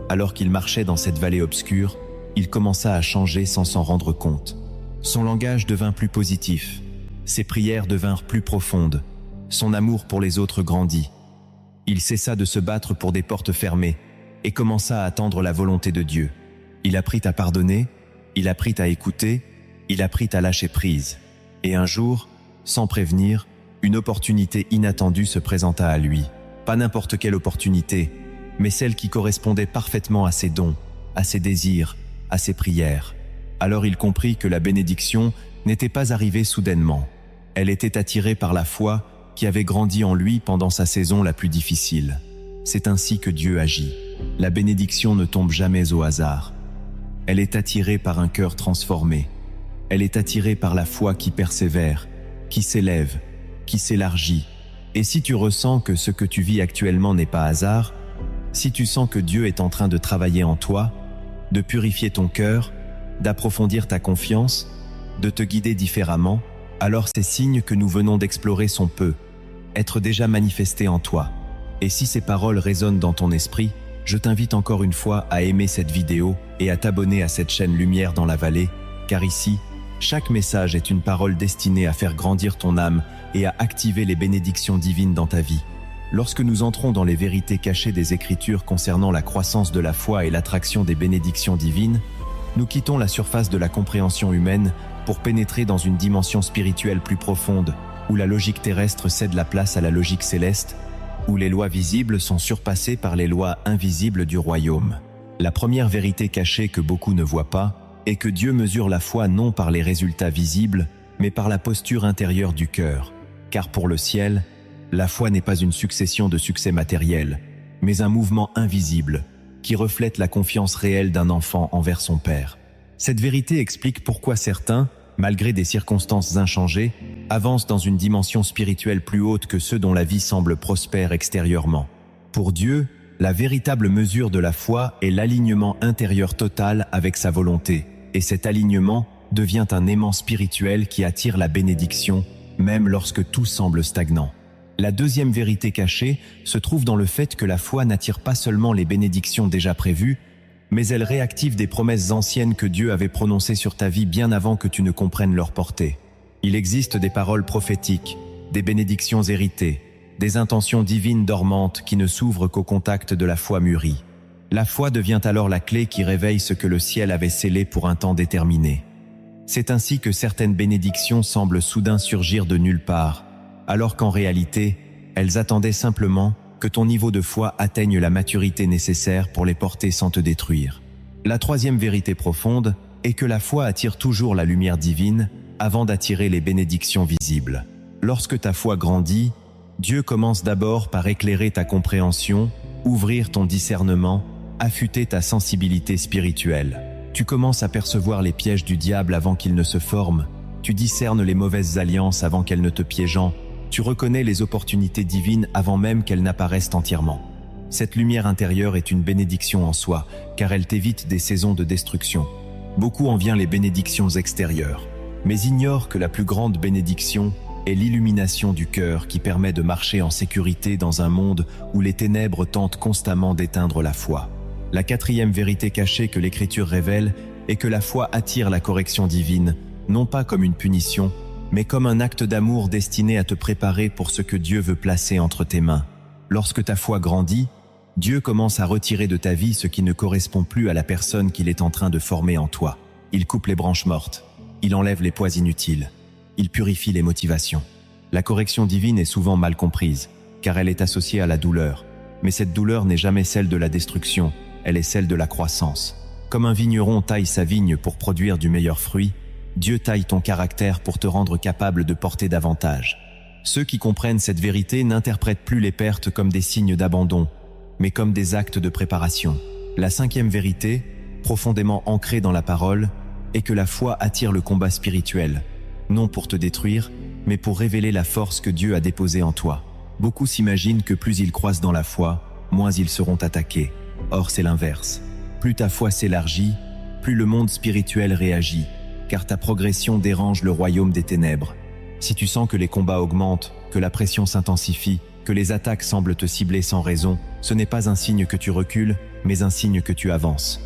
S1: Alors qu'il marchait dans cette vallée obscure, il commença à changer sans s'en rendre compte. Son langage devint plus positif. Ses prières devinrent plus profondes. Son amour pour les autres grandit. Il cessa de se battre pour des portes fermées et commença à attendre la volonté de Dieu. Il apprit à pardonner, il apprit à écouter, il apprit à lâcher prise. Et un jour, sans prévenir, une opportunité inattendue se présenta à lui. Pas n'importe quelle opportunité, mais celle qui correspondait parfaitement à ses dons, à ses désirs, à ses prières. Alors il comprit que la bénédiction n'était pas arrivée soudainement. Elle était attirée par la foi qui avait grandi en lui pendant sa saison la plus difficile. C'est ainsi que Dieu agit. La bénédiction ne tombe jamais au hasard. Elle est attirée par un cœur transformé. Elle est attirée par la foi qui persévère, qui s'élève, qui s'élargit. Et si tu ressens que ce que tu vis actuellement n'est pas hasard, si tu sens que Dieu est en train de travailler en toi, de purifier ton cœur, d'approfondir ta confiance, de te guider différemment, alors ces signes que nous venons d'explorer sont être déjà manifestés en toi. Et si ces paroles résonnent dans ton esprit, je t'invite encore une fois à aimer cette vidéo et à t'abonner à cette chaîne Lumière dans la vallée, car ici, chaque message est une parole destinée à faire grandir ton âme et à activer les bénédictions divines dans ta vie. Lorsque nous entrons dans les vérités cachées des Écritures concernant la croissance de la foi et l'attraction des bénédictions divines, nous quittons la surface de la compréhension humaine pour pénétrer dans une dimension spirituelle plus profonde, où la logique terrestre cède la place à la logique céleste, où les lois visibles sont surpassées par les lois invisibles du royaume. La première vérité cachée que beaucoup ne voient pas est que Dieu mesure la foi non par les résultats visibles, mais par la posture intérieure du cœur. Car pour le ciel, la foi n'est pas une succession de succès matériels, mais un mouvement invisible qui reflète la confiance réelle d'un enfant envers son Père. Cette vérité explique pourquoi certains, malgré des circonstances inchangées, avancent dans une dimension spirituelle plus haute que ceux dont la vie semble prospère extérieurement. Pour Dieu, la véritable mesure de la foi est l'alignement intérieur total avec sa volonté, et cet alignement devient un aimant spirituel qui attire la bénédiction, même lorsque tout semble stagnant. La deuxième vérité cachée se trouve dans le fait que la foi n'attire pas seulement les bénédictions déjà prévues, mais elle réactive des promesses anciennes que Dieu avait prononcées sur ta vie bien avant que tu ne comprennes leur portée. Il existe des paroles prophétiques, des bénédictions héritées, des intentions divines dormantes qui ne s'ouvrent qu'au contact de la foi mûrie. La foi devient alors la clé qui réveille ce que le ciel avait scellé pour un temps déterminé. C'est ainsi que certaines bénédictions semblent soudain surgir de nulle part, alors qu'en réalité, elles attendaient simplement que ton niveau de foi atteigne la maturité nécessaire pour les porter sans te détruire. La troisième vérité profonde est que la foi attire toujours la lumière divine avant d'attirer les bénédictions visibles. Lorsque ta foi grandit, Dieu commence d'abord par éclairer ta compréhension, ouvrir ton discernement, affûter ta sensibilité spirituelle. Tu commences à percevoir les pièges du diable avant qu'ils ne se forment, tu discernes les mauvaises alliances avant qu'elles ne te piégeant, tu reconnais les opportunités divines avant même qu'elles n'apparaissent entièrement. Cette lumière intérieure est une bénédiction en soi, car elle t'évite des saisons de destruction. Beaucoup envient les bénédictions extérieures, mais ignorent que la plus grande bénédiction est l'illumination du cœur qui permet de marcher en sécurité dans un monde où les ténèbres tentent constamment d'éteindre la foi. La quatrième vérité cachée que l'Écriture révèle est que la foi attire la correction divine, non pas comme une punition, mais comme un acte d'amour destiné à te préparer pour ce que Dieu veut placer entre tes mains. Lorsque ta foi grandit, Dieu commence à retirer de ta vie ce qui ne correspond plus à la personne qu'il est en train de former en toi. Il coupe les branches mortes, il enlève les poids inutiles, il purifie les motivations. La correction divine est souvent mal comprise, car elle est associée à la douleur. Mais cette douleur n'est jamais celle de la destruction, elle est celle de la croissance. Comme un vigneron taille sa vigne pour produire du meilleur fruit, Dieu taille ton caractère pour te rendre capable de porter davantage. Ceux qui comprennent cette vérité n'interprètent plus les pertes comme des signes d'abandon, mais comme des actes de préparation. La cinquième vérité, profondément ancrée dans la parole, est que la foi attire le combat spirituel, non pour te détruire, mais pour révéler la force que Dieu a déposée en toi. Beaucoup s'imaginent que plus ils croissent dans la foi, moins ils seront attaqués. Or c'est l'inverse. Plus ta foi s'élargit, plus le monde spirituel réagit, car ta progression dérange le royaume des ténèbres. Si tu sens que les combats augmentent, que la pression s'intensifie, que les attaques semblent te cibler sans raison, ce n'est pas un signe que tu recules, mais un signe que tu avances.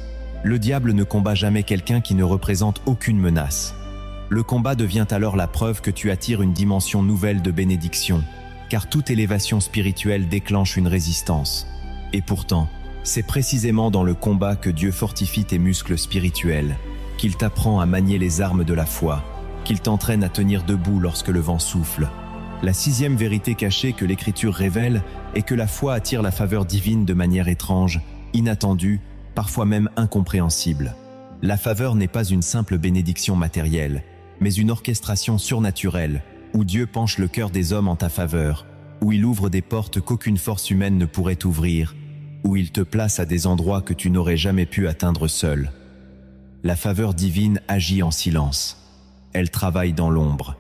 S1: Le diable ne combat jamais quelqu'un qui ne représente aucune menace. Le combat devient alors la preuve que tu attires une dimension nouvelle de bénédiction, car toute élévation spirituelle déclenche une résistance. Et pourtant, c'est précisément dans le combat que Dieu fortifie tes muscles spirituels, qu'il t'apprend à manier les armes de la foi, qu'il t'entraîne à tenir debout lorsque le vent souffle. La sixième vérité cachée que l'Écriture révèle est que la foi attire la faveur divine de manière étrange, inattendue, parfois même incompréhensible. La faveur n'est pas une simple bénédiction matérielle, mais une orchestration surnaturelle, où Dieu penche le cœur des hommes en ta faveur, où il ouvre des portes qu'aucune force humaine ne pourrait ouvrir, où il te place à des endroits que tu n'aurais jamais pu atteindre seul. La faveur divine agit en silence. Elle travaille dans l'ombre.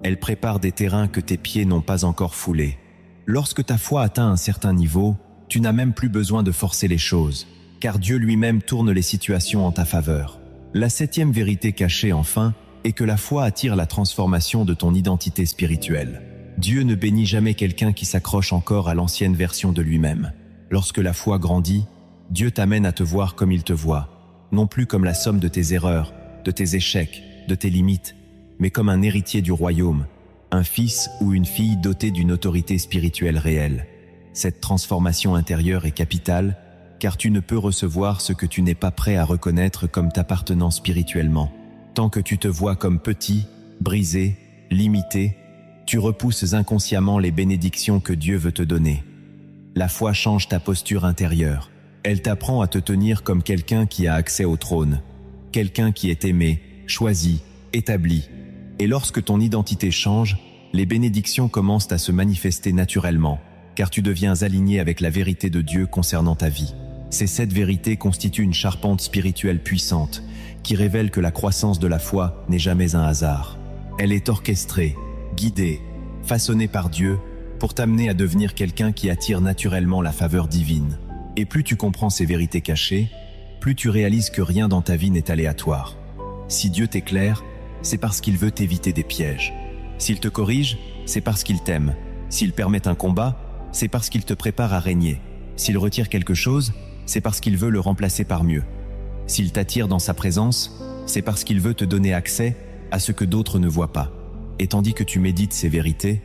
S1: Elle prépare des terrains que tes pieds n'ont pas encore foulés. Lorsque ta foi atteint un certain niveau, tu n'as même plus besoin de forcer les choses, car Dieu lui-même tourne les situations en ta faveur. La septième vérité cachée, enfin, est que la foi attire la transformation de ton identité spirituelle. Dieu ne bénit jamais quelqu'un qui s'accroche encore à l'ancienne version de lui-même. Lorsque la foi grandit, Dieu t'amène à te voir comme il te voit, non plus comme la somme de tes erreurs, de tes échecs, de tes limites, mais comme un héritier du royaume, un fils ou une fille doté d'une autorité spirituelle réelle. Cette transformation intérieure est capitale, car tu ne peux recevoir ce que tu n'es pas prêt à reconnaître comme t'appartenant spirituellement. Tant que tu te vois comme petit, brisé, limité, tu repousses inconsciemment les bénédictions que Dieu veut te donner. La foi change ta posture intérieure. Elle t'apprend à te tenir comme quelqu'un qui a accès au trône, quelqu'un qui est aimé, choisi, établi. Et lorsque ton identité change, les bénédictions commencent à se manifester naturellement, car tu deviens aligné avec la vérité de Dieu concernant ta vie. Ces 7 vérités constituent une charpente spirituelle puissante, qui révèle que la croissance de la foi n'est jamais un hasard. Elle est orchestrée, guidée, façonnée par Dieu, pour t'amener à devenir quelqu'un qui attire naturellement la faveur divine. Et plus tu comprends ces vérités cachées, plus tu réalises que rien dans ta vie n'est aléatoire. Si Dieu t'éclaire, c'est parce qu'il veut t'éviter des pièges. S'il te corrige, c'est parce qu'il t'aime. S'il permet un combat, c'est parce qu'il te prépare à régner. S'il retire quelque chose, c'est parce qu'il veut le remplacer par mieux. S'il t'attire dans sa présence, c'est parce qu'il veut te donner accès à ce que d'autres ne voient pas. Et tandis que tu médites ces vérités,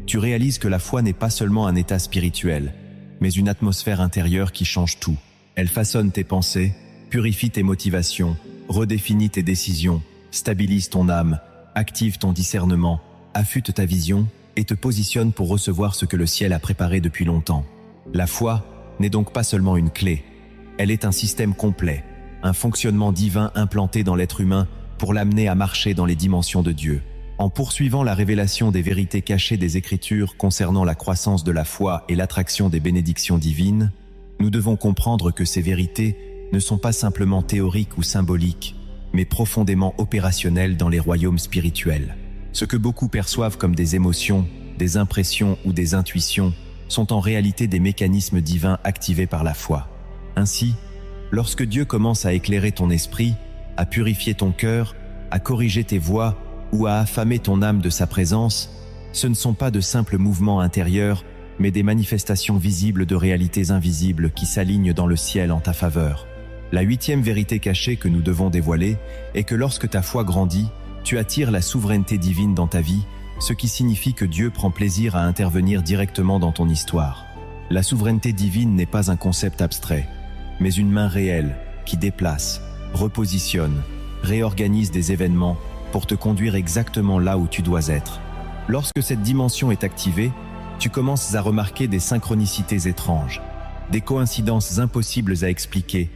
S1: tu réalises que la foi n'est pas seulement un état spirituel, mais une atmosphère intérieure qui change tout. Elle façonne tes pensées, purifie tes motivations, redéfinit tes décisions, stabilise ton âme, active ton discernement, affûte ta vision et te positionne pour recevoir ce que le ciel a préparé depuis longtemps. La foi n'est donc pas seulement une clé, elle est un système complet, un fonctionnement divin implanté dans l'être humain pour l'amener à marcher dans les dimensions de Dieu. En poursuivant la révélation des vérités cachées des Écritures concernant la croissance de la foi et l'attraction des bénédictions divines, nous devons comprendre que ces vérités ne sont pas simplement théoriques ou symboliques, mais profondément opérationnelles dans les royaumes spirituels. Ce que beaucoup perçoivent comme des émotions, des impressions ou des intuitions sont en réalité des mécanismes divins activés par la foi. Ainsi, lorsque Dieu commence à éclairer ton esprit, à purifier ton cœur, à corriger tes voies ou à affamer ton âme de sa présence, ce ne sont pas de simples mouvements intérieurs, mais des manifestations visibles de réalités invisibles qui s'alignent dans le ciel en ta faveur. La 8e vérité cachée que nous devons dévoiler est que lorsque ta foi grandit, tu attires la souveraineté divine dans ta vie, ce qui signifie que Dieu prend plaisir à intervenir directement dans ton histoire. La souveraineté divine n'est pas un concept abstrait, mais une main réelle qui déplace, repositionne, réorganise des événements pour te conduire exactement là où tu dois être. Lorsque cette dimension est activée, tu commences à remarquer des synchronicités étranges, des coïncidences impossibles à expliquer,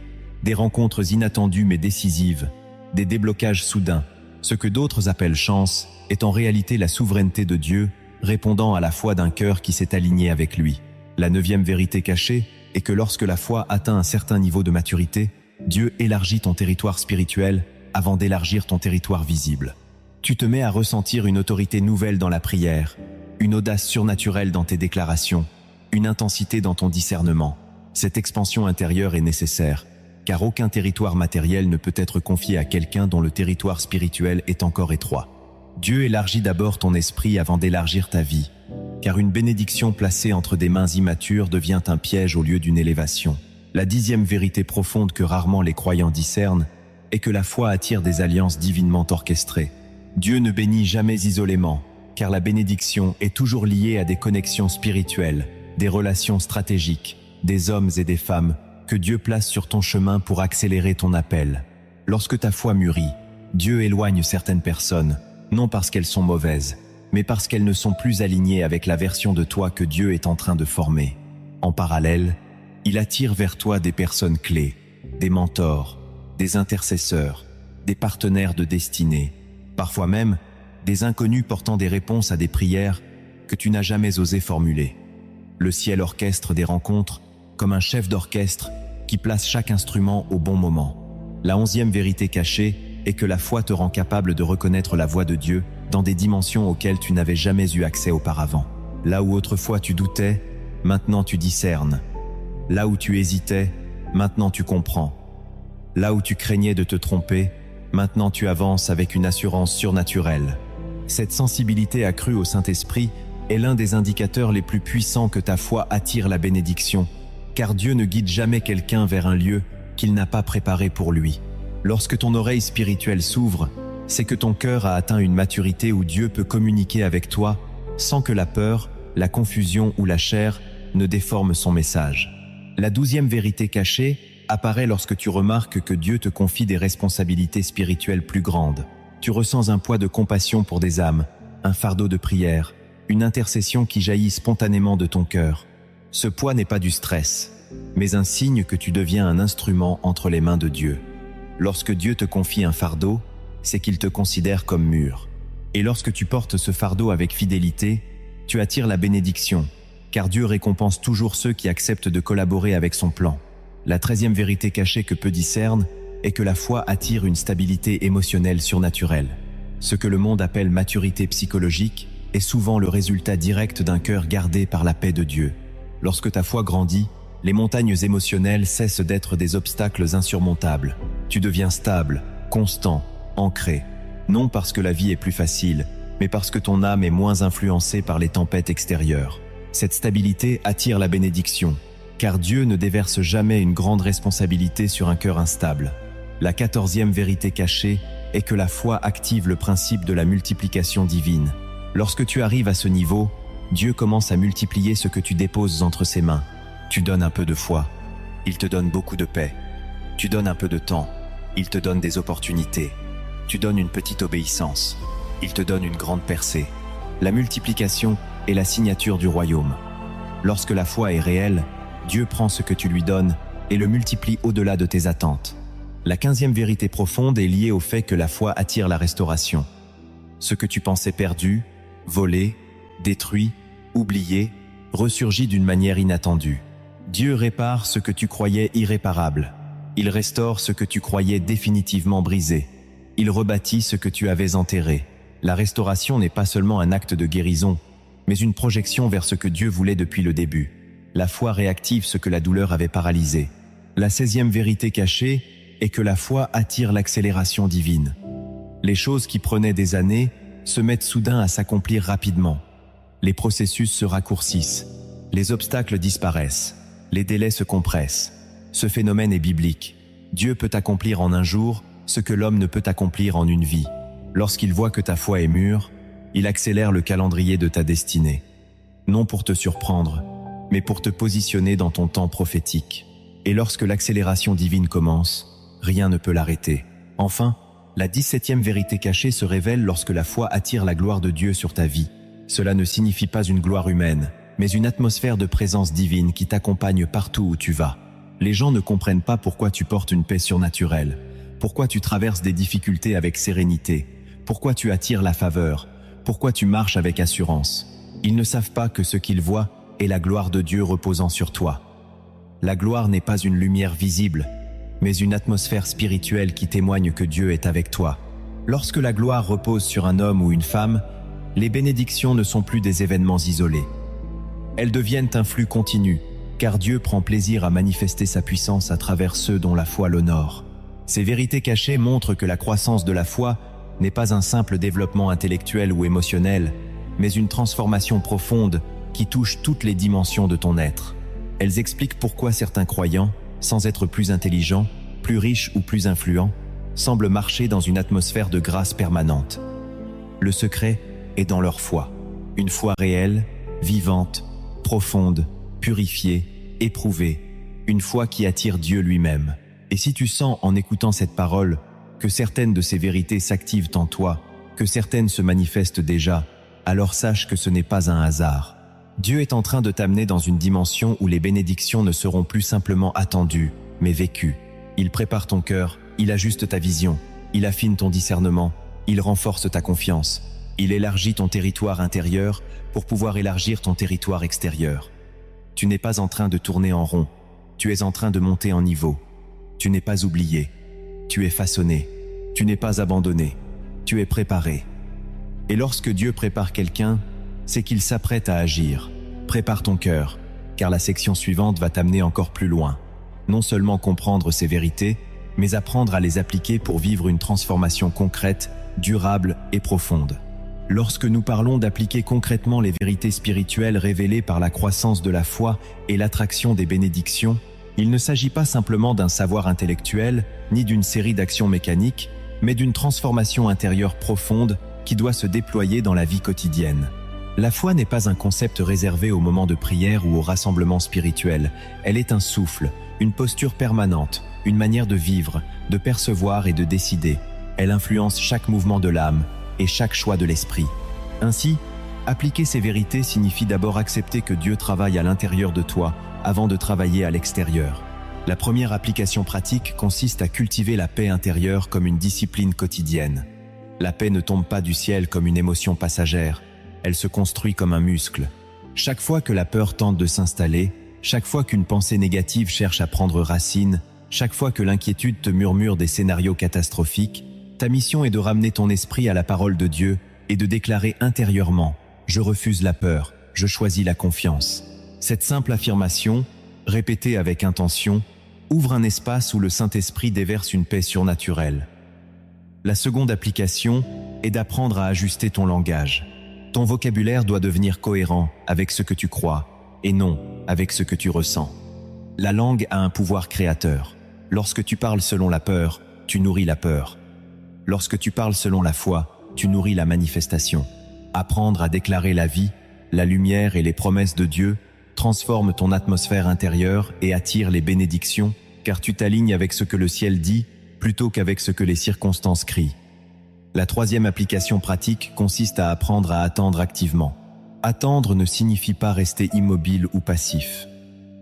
S1: des rencontres inattendues mais décisives, des déblocages soudains. Ce que d'autres appellent chance est en réalité la souveraineté de Dieu, répondant à la foi d'un cœur qui s'est aligné avec lui. La 9e vérité cachée est que lorsque la foi atteint un certain niveau de maturité, Dieu élargit ton territoire spirituel avant d'élargir ton territoire visible. Tu te mets à ressentir une autorité nouvelle dans la prière, une audace surnaturelle dans tes déclarations, une intensité dans ton discernement. Cette expansion intérieure est nécessaire, car aucun territoire matériel ne peut être confié à quelqu'un dont le territoire spirituel est encore étroit. Dieu élargit d'abord ton esprit avant d'élargir ta vie, car une bénédiction placée entre des mains immatures devient un piège au lieu d'une élévation. La 10e vérité profonde que rarement les croyants discernent est que la foi attire des alliances divinement orchestrées. Dieu ne bénit jamais isolément, car la bénédiction est toujours liée à des connexions spirituelles, des relations stratégiques, des hommes et des femmes que Dieu place sur ton chemin pour accélérer ton appel. Lorsque ta foi mûrit, Dieu éloigne certaines personnes, non parce qu'elles sont mauvaises, mais parce qu'elles ne sont plus alignées avec la version de toi que Dieu est en train de former. En parallèle, il attire vers toi des personnes clés, des mentors, des intercesseurs, des partenaires de destinée, parfois même des inconnus portant des réponses à des prières que tu n'as jamais osé formuler. Le ciel orchestre des rencontres comme un chef d'orchestre qui place chaque instrument au bon moment. La 11e vérité cachée est que la foi te rend capable de reconnaître la voix de Dieu dans des dimensions auxquelles tu n'avais jamais eu accès auparavant. Là où autrefois tu doutais, maintenant tu discernes. Là où tu hésitais, maintenant tu comprends. Là où tu craignais de te tromper, maintenant tu avances avec une assurance surnaturelle. Cette sensibilité accrue au Saint-Esprit est l'un des indicateurs les plus puissants que ta foi attire la bénédiction, car Dieu ne guide jamais quelqu'un vers un lieu qu'il n'a pas préparé pour lui. Lorsque ton oreille spirituelle s'ouvre, c'est que ton cœur a atteint une maturité où Dieu peut communiquer avec toi sans que la peur, la confusion ou la chair ne déforment son message. La 12e vérité cachée apparaît lorsque tu remarques que Dieu te confie des responsabilités spirituelles plus grandes. Tu ressens un poids de compassion pour des âmes, un fardeau de prière, une intercession qui jaillit spontanément de ton cœur. Ce poids n'est pas du stress, mais un signe que tu deviens un instrument entre les mains de Dieu. Lorsque Dieu te confie un fardeau, c'est qu'il te considère comme mûr. Et lorsque tu portes ce fardeau avec fidélité, tu attires la bénédiction, car Dieu récompense toujours ceux qui acceptent de collaborer avec son plan. La 13e vérité cachée que peu discernent est que la foi attire une stabilité émotionnelle surnaturelle. Ce que le monde appelle maturité psychologique est souvent le résultat direct d'un cœur gardé par la paix de Dieu. Lorsque ta foi grandit, les montagnes émotionnelles cessent d'être des obstacles insurmontables. Tu deviens stable, constant, ancré. Non parce que la vie est plus facile, mais parce que ton âme est moins influencée par les tempêtes extérieures. Cette stabilité attire la bénédiction, car Dieu ne déverse jamais une grande responsabilité sur un cœur instable. La 14e vérité cachée est que la foi active le principe de la multiplication divine. Lorsque tu arrives à ce niveau, Dieu commence à multiplier ce que tu déposes entre ses mains. Tu donnes un peu de foi, il te donne beaucoup de paix. Tu donnes un peu de temps, il te donne des opportunités. Tu donnes une petite obéissance, il te donne une grande percée. La multiplication est la signature du royaume. Lorsque la foi est réelle, Dieu prend ce que tu lui donnes et le multiplie au-delà de tes attentes. La 15e vérité profonde est liée au fait que la foi attire la restauration. Ce que tu pensais perdu, volé, détruit, oublié, ressurgit d'une manière inattendue. Dieu répare ce que tu croyais irréparable. Il restaure ce que tu croyais définitivement brisé. Il rebâtit ce que tu avais enterré. La restauration n'est pas seulement un acte de guérison, mais une projection vers ce que Dieu voulait depuis le début. La foi réactive ce que la douleur avait paralysé. La 16e vérité cachée est que la foi attire l'accélération divine. Les choses qui prenaient des années se mettent soudain à s'accomplir rapidement. Les processus se raccourcissent. Les obstacles disparaissent. Les délais se compressent. Ce phénomène est biblique. Dieu peut accomplir en un jour ce que l'homme ne peut accomplir en une vie. Lorsqu'il voit que ta foi est mûre, il accélère le calendrier de ta destinée. Non pour te surprendre, mais pour te positionner dans ton temps prophétique. Et lorsque l'accélération divine commence, rien ne peut l'arrêter. Enfin, la 17e vérité cachée se révèle lorsque la foi attire la gloire de Dieu sur ta vie. Cela ne signifie pas une gloire humaine, mais une atmosphère de présence divine qui t'accompagne partout où tu vas. Les gens ne comprennent pas pourquoi tu portes une paix surnaturelle, pourquoi tu traverses des difficultés avec sérénité, pourquoi tu attires la faveur, pourquoi tu marches avec assurance. Ils ne savent pas que ce qu'ils voient est la gloire de Dieu reposant sur toi. La gloire n'est pas une lumière visible, mais une atmosphère spirituelle qui témoigne que Dieu est avec toi. Lorsque la gloire repose sur un homme ou une femme, les bénédictions ne sont plus des événements isolés. Elles deviennent un flux continu, car Dieu prend plaisir à manifester sa puissance à travers ceux dont la foi l'honore. Ces vérités cachées montrent que la croissance de la foi n'est pas un simple développement intellectuel ou émotionnel, mais une transformation profonde qui touche toutes les dimensions de ton être. Elles expliquent pourquoi certains croyants, sans être plus intelligents, plus riches ou plus influents, semblent marcher dans une atmosphère de grâce permanente. Le secret est dans leur foi. Une foi réelle, vivante, profonde, purifiée, éprouvée. Une foi qui attire Dieu lui-même. Et si tu sens en écoutant cette parole que certaines de ces vérités s'activent en toi, que certaines se manifestent déjà, alors sache que ce n'est pas un hasard. Dieu est en train de t'amener dans une dimension où les bénédictions ne seront plus simplement attendues, mais vécues. Il prépare ton cœur, il ajuste ta vision, il affine ton discernement, il renforce ta confiance, il élargit ton territoire intérieur pour pouvoir élargir ton territoire extérieur. Tu n'es pas en train de tourner en rond, tu es en train de monter en niveau. Tu n'es pas oublié, tu es façonné, tu n'es pas abandonné, tu es préparé. Et lorsque Dieu prépare quelqu'un, c'est qu'il s'apprête à agir. Prépare ton cœur, car la section suivante va t'amener encore plus loin. Non seulement comprendre ces vérités, mais apprendre à les appliquer pour vivre une transformation concrète, durable et profonde. Lorsque nous parlons d'appliquer concrètement les vérités spirituelles révélées par la croissance de la foi et l'attraction des bénédictions, il ne s'agit pas simplement d'un savoir intellectuel, ni d'une série d'actions mécaniques, mais d'une transformation intérieure profonde qui doit se déployer dans la vie quotidienne. La foi n'est pas un concept réservé au moment de prière ou au rassemblement spirituel. Elle est un souffle, une posture permanente, une manière de vivre, de percevoir et de décider. Elle influence chaque mouvement de l'âme et chaque choix de l'esprit. Ainsi, appliquer ces vérités signifie d'abord accepter que Dieu travaille à l'intérieur de toi avant de travailler à l'extérieur. La première application pratique consiste à cultiver la paix intérieure comme une discipline quotidienne. La paix ne tombe pas du ciel comme une émotion passagère, elle se construit comme un muscle. Chaque fois que la peur tente de s'installer, chaque fois qu'une pensée négative cherche à prendre racine, chaque fois que l'inquiétude te murmure des scénarios catastrophiques, ta mission est de ramener ton esprit à la parole de Dieu et de déclarer intérieurement « Je refuse la peur, je choisis la confiance ». Cette simple affirmation, répétée avec intention, ouvre un espace où le Saint-Esprit déverse une paix surnaturelle. La seconde application est d'apprendre à ajuster ton langage. Ton vocabulaire doit devenir cohérent avec ce que tu crois et non avec ce que tu ressens. La langue a un pouvoir créateur. Lorsque tu parles selon la peur, tu nourris la peur. Lorsque tu parles selon la foi, tu nourris la manifestation. Apprendre à déclarer la vie, la lumière et les promesses de Dieu transforme ton atmosphère intérieure et attire les bénédictions, car tu t'alignes avec ce que le ciel dit plutôt qu'avec ce que les circonstances crient. La troisième application pratique consiste à apprendre à attendre activement. Attendre ne signifie pas rester immobile ou passif.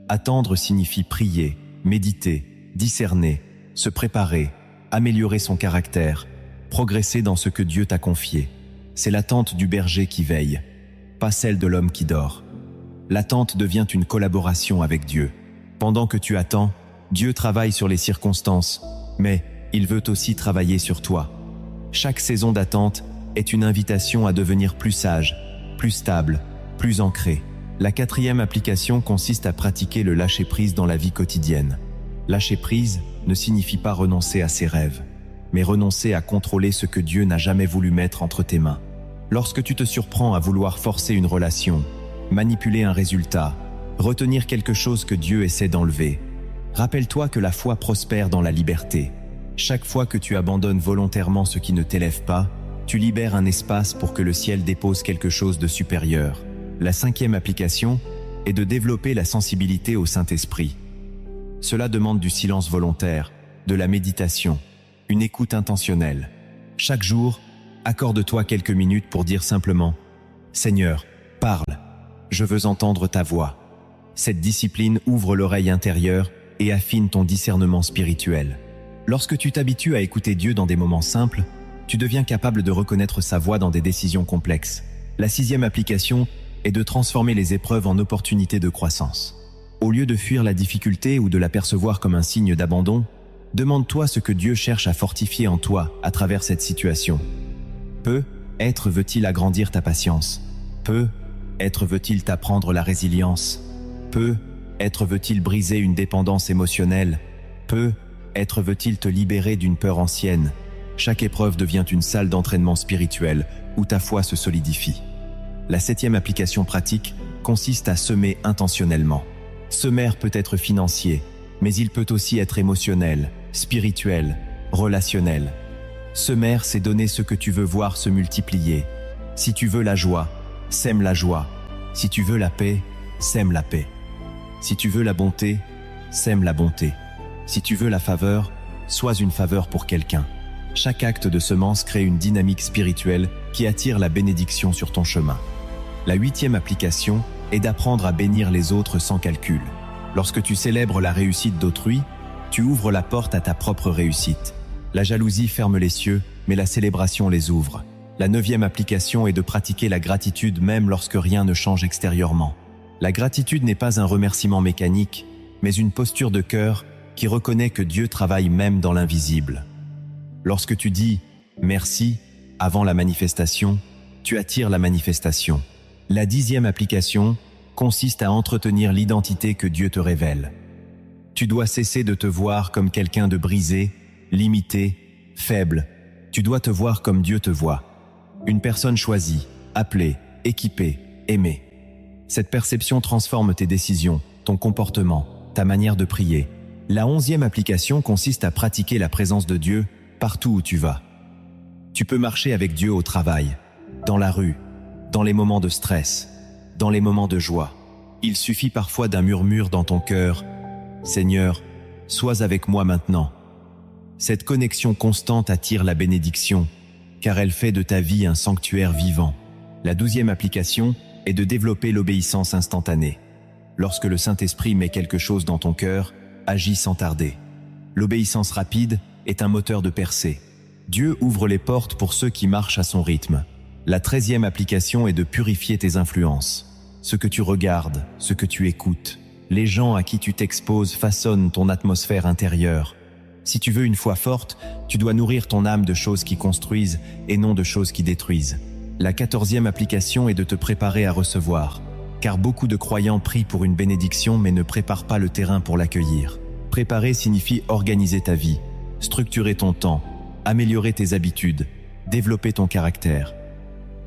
S1: Attendre signifie prier, méditer, discerner, se préparer, améliorer son caractère, progresser dans ce que Dieu t'a confié. C'est l'attente du berger qui veille, pas celle de l'homme qui dort. L'attente devient une collaboration avec Dieu. Pendant que tu attends, Dieu travaille sur les circonstances, mais il veut aussi travailler sur toi. Chaque saison d'attente est une invitation à devenir plus sage, plus stable, plus ancré. La 4e application consiste à pratiquer le lâcher-prise dans la vie quotidienne. Lâcher prise ne signifie pas renoncer à ses rêves, mais renoncer à contrôler ce que Dieu n'a jamais voulu mettre entre tes mains. Lorsque tu te surprends à vouloir forcer une relation, manipuler un résultat, retenir quelque chose que Dieu essaie d'enlever, rappelle-toi que la foi prospère dans la liberté. Chaque fois que tu abandonnes volontairement ce qui ne t'élève pas, tu libères un espace pour que le ciel dépose quelque chose de supérieur. La 5e application est de développer la sensibilité au Saint-Esprit. Cela demande du silence volontaire, de la méditation, une écoute intentionnelle. Chaque jour, accorde-toi quelques minutes pour dire simplement « Seigneur, parle, je veux entendre ta voix ». Cette discipline ouvre l'oreille intérieure et affine ton discernement spirituel. Lorsque tu t'habitues à écouter Dieu dans des moments simples, tu deviens capable de reconnaître sa voix dans des décisions complexes. La 6e application est de transformer les épreuves en opportunités de croissance. Au lieu de fuir la difficulté ou de la percevoir comme un signe d'abandon, demande-toi ce que Dieu cherche à fortifier en toi à travers cette situation. Peut-être veut-il agrandir ta patience. Peut-être veut-il t'apprendre la résilience. Peut-être veut-il briser une dépendance émotionnelle. Peut-être veut-il te libérer d'une peur ancienne. Chaque épreuve devient une salle d'entraînement spirituel où ta foi se solidifie. La 7e application pratique consiste à semer intentionnellement. Semer peut être financier, mais il peut aussi être émotionnel, spirituel, relationnel. Semer, c'est donner ce que tu veux voir se multiplier. Si tu veux la joie, sème la joie. Si tu veux la paix, sème la paix. Si tu veux la bonté, sème la bonté. Si tu veux la faveur, sois une faveur pour quelqu'un. Chaque acte de semence crée une dynamique spirituelle qui attire la bénédiction sur ton chemin. La 8e application est d'apprendre à bénir les autres sans calcul. Lorsque tu célèbres la réussite d'autrui, tu ouvres la porte à ta propre réussite. La jalousie ferme les cieux, mais la célébration les ouvre. La 9e application est de pratiquer la gratitude même lorsque rien ne change extérieurement. La gratitude n'est pas un remerciement mécanique, mais une posture de cœur qui reconnaît que Dieu travaille même dans l'invisible. Lorsque tu dis « merci » avant la manifestation, tu attires la manifestation. La 10e application consiste à entretenir l'identité que Dieu te révèle. Tu dois cesser de te voir comme quelqu'un de brisé, limité, faible. Tu dois te voir comme Dieu te voit. Une personne choisie, appelée, équipée, aimée. Cette perception transforme tes décisions, ton comportement, ta manière de prier. La 11e application consiste à pratiquer la présence de Dieu partout où tu vas. Tu peux marcher avec Dieu au travail, dans la rue, dans les moments de stress, dans les moments de joie. Il suffit parfois d'un murmure dans ton cœur « Seigneur, sois avec moi maintenant ». Cette connexion constante attire la bénédiction, car elle fait de ta vie un sanctuaire vivant. La 12e application est de développer l'obéissance instantanée. Lorsque le Saint-Esprit met quelque chose dans ton cœur, agis sans tarder. L'obéissance rapide est un moteur de percée. Dieu ouvre les portes pour ceux qui marchent à son rythme. La 13e application est de purifier tes influences. Ce que tu regardes, ce que tu écoutes, les gens à qui tu t'exposes façonnent ton atmosphère intérieure. Si tu veux une foi forte, tu dois nourrir ton âme de choses qui construisent et non de choses qui détruisent. La 14e application est de te préparer à recevoir, car beaucoup de croyants prient pour une bénédiction mais ne préparent pas le terrain pour l'accueillir. Préparer signifie organiser ta vie, structurer ton temps, améliorer tes habitudes, développer ton caractère.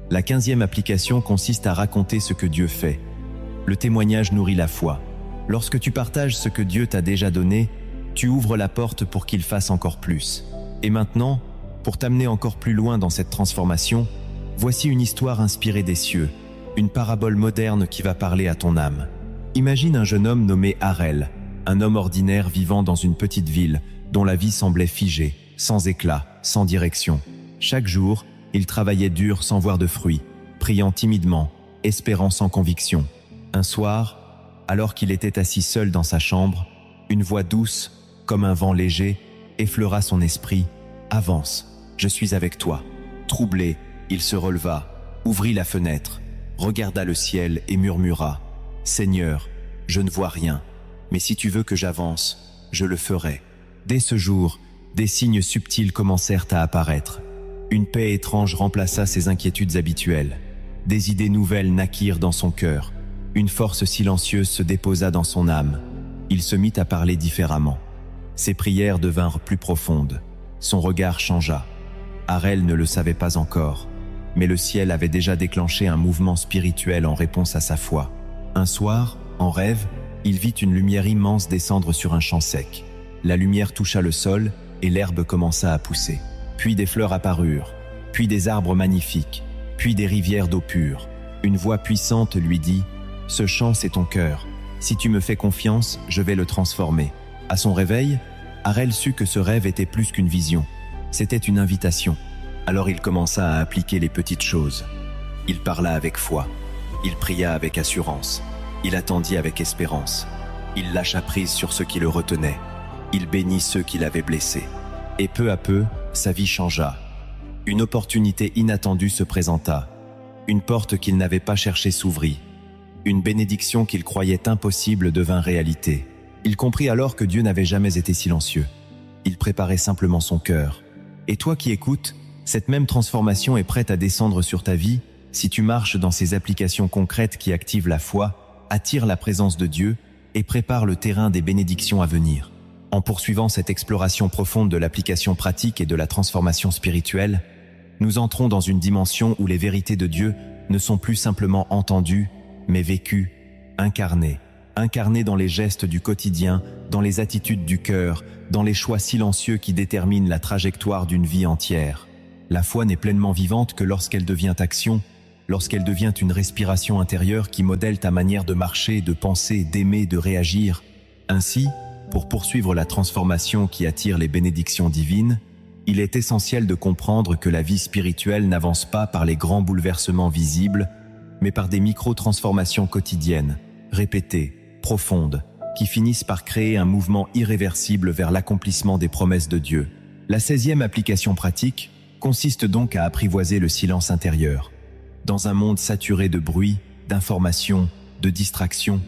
S1: La 15e application consiste à raconter ce que Dieu fait. Le témoignage nourrit la foi. Lorsque tu partages ce que Dieu t'a déjà donné, tu ouvres la porte pour qu'il fasse encore plus. Et maintenant, pour t'amener encore plus loin dans cette transformation, voici une histoire inspirée des cieux, une parabole moderne qui va parler à ton âme. Imagine un jeune homme nommé Harel, un homme ordinaire vivant dans une petite ville dont la vie semblait figée, sans éclat, sans direction. Chaque jour, il travaillait dur sans voir de fruits, priant timidement, espérant sans conviction. Un soir, Alors qu'il était assis seul dans sa chambre, une voix douce, comme un vent léger, effleura son esprit. « Avance, je suis avec toi. » Troublé, il se releva, ouvrit la fenêtre, regarda le ciel et murmura « Seigneur, je ne vois rien, mais si tu veux que j'avance, je le ferai. » Dès ce jour, des signes subtils commencèrent à apparaître. Une paix étrange remplaça ses inquiétudes habituelles. Des idées nouvelles naquirent dans son cœur. Une force silencieuse se déposa dans son âme. Il se mit à parler différemment. Ses prières devinrent plus profondes. Son regard changea. Harel ne le savait pas encore, mais le ciel avait déjà déclenché un mouvement spirituel en réponse à sa foi. Un soir, en rêve, il vit une lumière immense descendre sur un champ sec. La lumière toucha le sol et l'herbe commença à pousser. Puis des fleurs apparurent, puis des arbres magnifiques, puis des rivières d'eau pure. Une voix puissante lui dit « Ce champ, c'est ton cœur. Si tu me fais confiance, je vais le transformer. » À son réveil, Harel sut que ce rêve était plus qu'une vision. C'était une invitation. Alors il commença à appliquer les petites choses. Il parla avec foi. Il pria avec assurance. Il attendit avec espérance. Il lâcha prise sur ce qui le retenait. Il bénit ceux qui l'avaient blessé. Et peu à peu, sa vie changea. Une opportunité inattendue se présenta. Une porte qu'il n'avait pas cherchée s'ouvrit. Une bénédiction qu'il croyait impossible devint réalité. Il comprit alors que Dieu n'avait jamais été silencieux. Il préparait simplement son cœur. Et toi qui écoutes, cette même transformation est prête à descendre sur ta vie si tu marches dans ces applications concrètes qui activent la foi, attirent la présence de Dieu et préparent le terrain des bénédictions à venir. En poursuivant cette exploration profonde de l'application pratique et de la transformation spirituelle, nous entrons dans une dimension où les vérités de Dieu ne sont plus simplement entendues, mais vécues, incarnées dans les gestes du quotidien, dans les attitudes du cœur, dans les choix silencieux qui déterminent la trajectoire d'une vie entière. La foi n'est pleinement vivante que lorsqu'elle devient action, lorsqu'elle devient une respiration intérieure qui modèle ta manière de marcher, de penser, d'aimer, de réagir. Ainsi, pour poursuivre la transformation qui attire les bénédictions divines, il est essentiel de comprendre que la vie spirituelle n'avance pas par les grands bouleversements visibles, mais par des micro-transformations quotidiennes, répétées, profondes, qui finissent par créer un mouvement irréversible vers l'accomplissement des promesses de Dieu. La 16e application pratique consiste donc à apprivoiser le silence intérieur. Dans un monde saturé de bruit, d'informations, de distractions,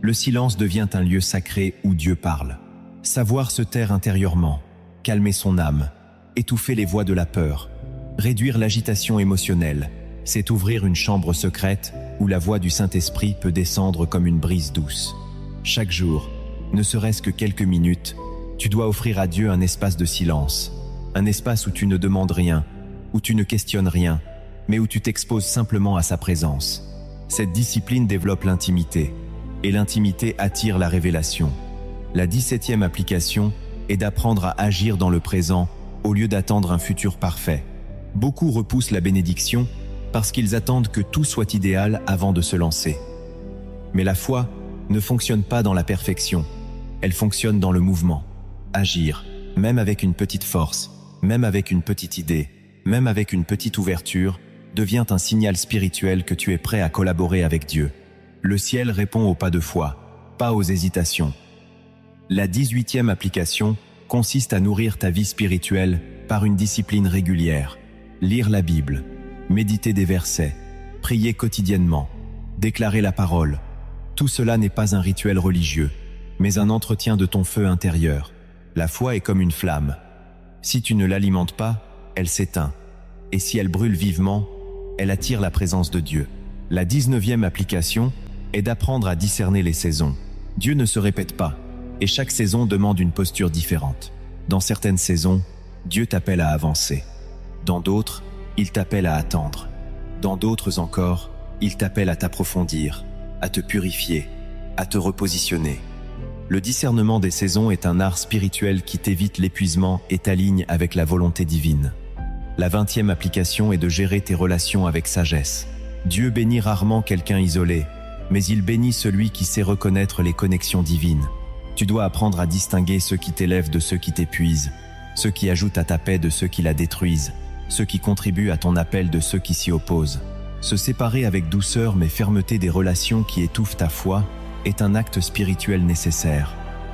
S1: le silence devient un lieu sacré où Dieu parle. Savoir se taire intérieurement, calmer son âme, étouffer les voix de la peur, réduire l'agitation émotionnelle, c'est ouvrir une chambre secrète où la voix du Saint-Esprit peut descendre comme une brise douce. Chaque jour, ne serait-ce que quelques minutes, tu dois offrir à Dieu un espace de silence, un espace où tu ne demandes rien, où tu ne questionnes rien, mais où tu t'exposes simplement à sa présence. Cette discipline développe l'intimité, et l'intimité attire la révélation. La 17e application est d'apprendre à agir dans le présent au lieu d'attendre un futur parfait. Beaucoup repoussent la bénédiction parce qu'ils attendent que tout soit idéal avant de se lancer. Mais la foi ne fonctionne pas dans la perfection, elle fonctionne dans le mouvement. Agir, même avec une petite force, même avec une petite idée, même avec une petite ouverture, devient un signal spirituel que tu es prêt à collaborer avec Dieu. Le ciel répond aux pas de foi, pas aux hésitations. La 18e application consiste à nourrir ta vie spirituelle par une discipline régulière. Lire la Bible, méditer des versets, prier quotidiennement, déclarer la parole. Tout cela n'est pas un rituel religieux, mais un entretien de ton feu intérieur. La foi est comme une flamme. Si tu ne l'alimentes pas, elle s'éteint. Et si elle brûle vivement, elle attire la présence de Dieu. La 19e application est d'apprendre à discerner les saisons. Dieu ne se répète pas, et chaque saison demande une posture différente. Dans certaines saisons, Dieu t'appelle à avancer. Dans d'autres, il t'appelle à attendre. Dans d'autres encore, il t'appelle à t'approfondir, à te purifier, à te repositionner. Le discernement des saisons est un art spirituel qui t'évite l'épuisement et t'aligne avec la volonté divine. La 20e application est de gérer tes relations avec sagesse. Dieu bénit rarement quelqu'un isolé, mais il bénit celui qui sait reconnaître les connexions divines. Tu dois apprendre à distinguer ceux qui t'élèvent de ceux qui t'épuisent, ceux qui ajoutent à ta paix de ceux qui la détruisent, ceux qui contribuent à ton appel de ceux qui s'y opposent. Se séparer avec douceur mais fermeté des relations qui étouffent ta foi est un acte spirituel nécessaire.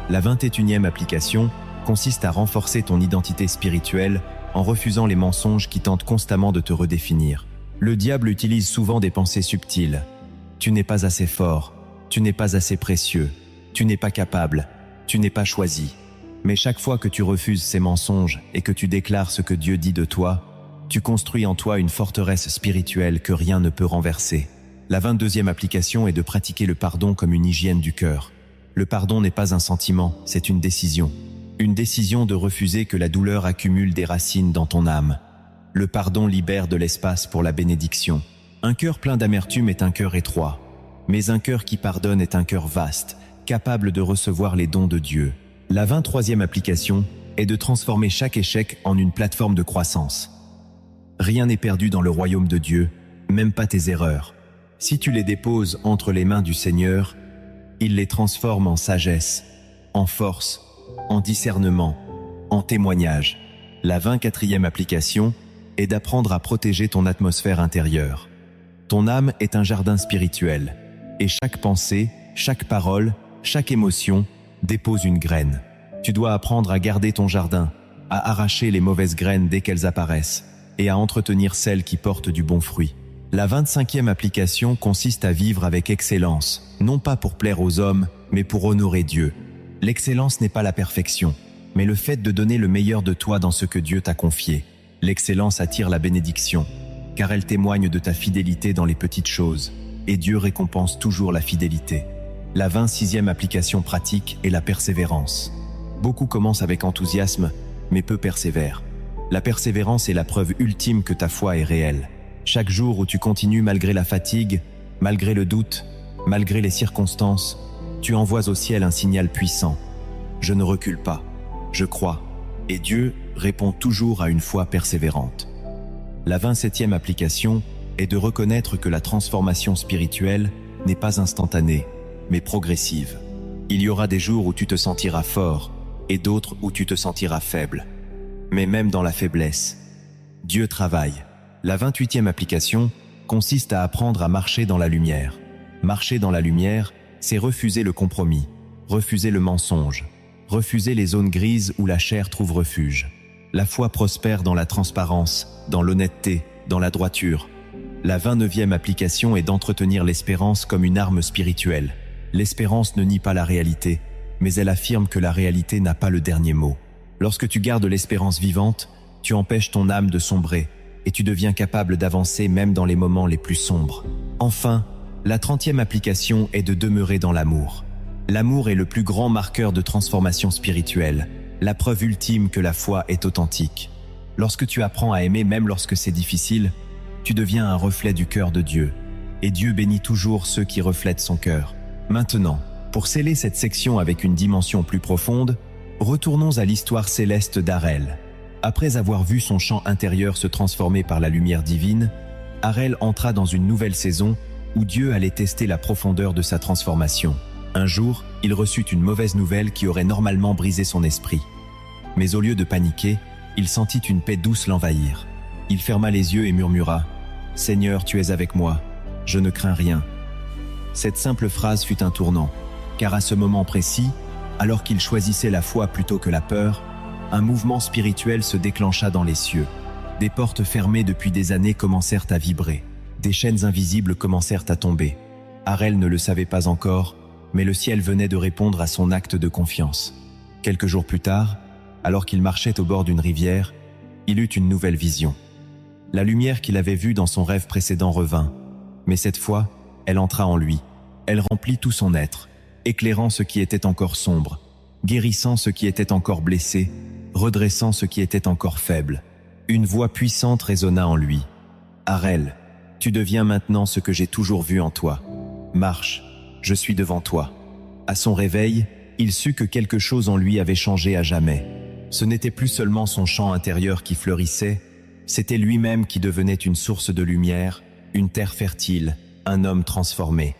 S1: La 21e application consiste à renforcer ton identité spirituelle en refusant les mensonges qui tentent constamment de te redéfinir. Le diable utilise souvent des pensées subtiles. Tu n'es pas assez fort, tu n'es pas assez précieux, tu n'es pas capable, tu n'es pas choisi. Mais chaque fois que tu refuses ces mensonges et que tu déclares ce que Dieu dit de toi, tu construis en toi une forteresse spirituelle que rien ne peut renverser. La 22e application est de pratiquer le pardon comme une hygiène du cœur. Le pardon n'est pas un sentiment, c'est une décision. Une décision de refuser que la douleur accumule des racines dans ton âme. Le pardon libère de l'espace pour la bénédiction. Un cœur plein d'amertume est un cœur étroit. Mais un cœur qui pardonne est un cœur vaste, capable de recevoir les dons de Dieu. La 23e application est de transformer chaque échec en une plateforme de croissance. Rien n'est perdu dans le royaume de Dieu, même pas tes erreurs. Si tu les déposes entre les mains du Seigneur, il les transforme en sagesse, en force, en discernement, en témoignage. La 24e application est d'apprendre à protéger ton atmosphère intérieure. Ton âme est un jardin spirituel, et chaque pensée, chaque parole, chaque émotion dépose une graine. Tu dois apprendre à garder ton jardin, à arracher les mauvaises graines dès qu'elles apparaissent, et à entretenir celles qui portent du bon fruit. La 25e application consiste à vivre avec excellence, non pas pour plaire aux hommes, mais pour honorer Dieu. L'excellence n'est pas la perfection, mais le fait de donner le meilleur de toi dans ce que Dieu t'a confié. L'excellence attire la bénédiction, car elle témoigne de ta fidélité dans les petites choses, et Dieu récompense toujours la fidélité. La 26e application pratique est la persévérance. Beaucoup commencent avec enthousiasme, mais peu persévèrent. La persévérance est la preuve ultime que ta foi est réelle. Chaque jour où tu continues malgré la fatigue, malgré le doute, malgré les circonstances, tu envoies au ciel un signal puissant. Je ne recule pas, je crois, et Dieu répond toujours à une foi persévérante. La 27e application est de reconnaître que la transformation spirituelle n'est pas instantanée, mais progressive. Il y aura des jours où tu te sentiras fort et d'autres où tu te sentiras faible. Mais même dans la faiblesse, Dieu travaille. La 28e application consiste à apprendre à marcher dans la lumière. Marcher dans la lumière, c'est refuser le compromis, refuser le mensonge, refuser les zones grises où la chair trouve refuge. La foi prospère dans la transparence, dans l'honnêteté, dans la droiture. La 29e application est d'entretenir l'espérance comme une arme spirituelle. L'espérance ne nie pas la réalité, mais elle affirme que la réalité n'a pas le dernier mot. Lorsque tu gardes l'espérance vivante, tu empêches ton âme de sombrer, et tu deviens capable d'avancer même dans les moments les plus sombres. Enfin, la 30e application est de demeurer dans l'amour. L'amour est le plus grand marqueur de transformation spirituelle, la preuve ultime que la foi est authentique. Lorsque tu apprends à aimer même lorsque c'est difficile, tu deviens un reflet du cœur de Dieu. Et Dieu bénit toujours ceux qui reflètent son cœur. Maintenant, pour sceller cette section avec une dimension plus profonde, retournons à l'histoire céleste d'Arel. Après avoir vu son champ intérieur se transformer par la lumière divine, Arel entra dans une nouvelle saison où Dieu allait tester la profondeur de sa transformation. Un jour, il reçut une mauvaise nouvelle qui aurait normalement brisé son esprit. Mais au lieu de paniquer, il sentit une paix douce l'envahir. Il ferma les yeux et murmura « Seigneur, tu es avec moi, je ne crains rien ». Cette simple phrase fut un tournant, car à ce moment précis, alors qu'il choisissait la foi plutôt que la peur, un mouvement spirituel se déclencha dans les cieux. Des portes fermées depuis des années commencèrent à vibrer. Des chaînes invisibles commencèrent à tomber. Arel ne le savait pas encore, mais le ciel venait de répondre à son acte de confiance. Quelques jours plus tard, alors qu'il marchait au bord d'une rivière, il eut une nouvelle vision. La lumière qu'il avait vue dans son rêve précédent revint, mais cette fois, elle entra en lui. Elle remplit tout son être, éclairant ce qui était encore sombre, guérissant ce qui était encore blessé, redressant ce qui était encore faible. Une voix puissante résonna en lui. « Arel, tu deviens maintenant ce que j'ai toujours vu en toi. Marche, je suis devant toi. » À son réveil, il sut que quelque chose en lui avait changé à jamais. Ce n'était plus seulement son champ intérieur qui fleurissait, c'était lui-même qui devenait une source de lumière, une terre fertile, un homme transformé.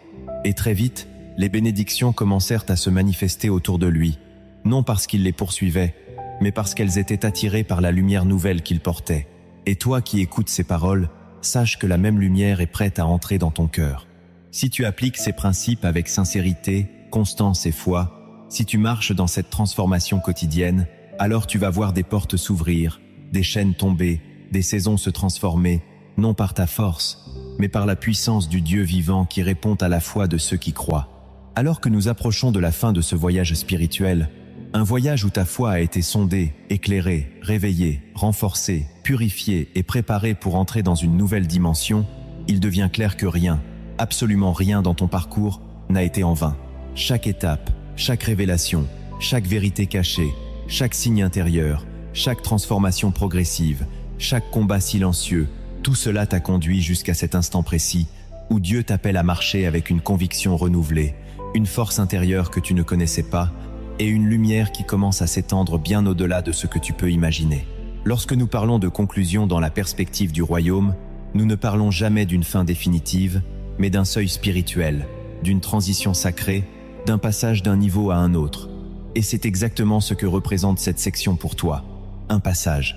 S1: Et très vite, les bénédictions commencèrent à se manifester autour de lui, non parce qu'il les poursuivait, mais parce qu'elles étaient attirées par la lumière nouvelle qu'il portait. Et toi qui écoutes ces paroles, sache que la même lumière est prête à entrer dans ton cœur. Si tu appliques ces principes avec sincérité, constance et foi, si tu marches dans cette transformation quotidienne, alors tu vas voir des portes s'ouvrir, des chaînes tomber, des saisons se transformer, non par ta force, mais par la puissance du Dieu vivant qui répond à la foi de ceux qui croient. Alors que nous approchons de la fin de ce voyage spirituel, un voyage où ta foi a été sondée, éclairée, réveillée, renforcée, purifiée et préparée pour entrer dans une nouvelle dimension, il devient clair que rien, absolument rien dans ton parcours n'a été en vain. Chaque étape, chaque révélation, chaque vérité cachée, chaque signe intérieur, chaque transformation progressive, chaque combat silencieux, tout cela t'a conduit jusqu'à cet instant précis où Dieu t'appelle à marcher avec une conviction renouvelée, une force intérieure que tu ne connaissais pas et une lumière qui commence à s'étendre bien au-delà de ce que tu peux imaginer. Lorsque nous parlons de conclusion dans la perspective du royaume, nous ne parlons jamais d'une fin définitive, mais d'un seuil spirituel, d'une transition sacrée, d'un passage d'un niveau à un autre. Et c'est exactement ce que représente cette section pour toi. Un passage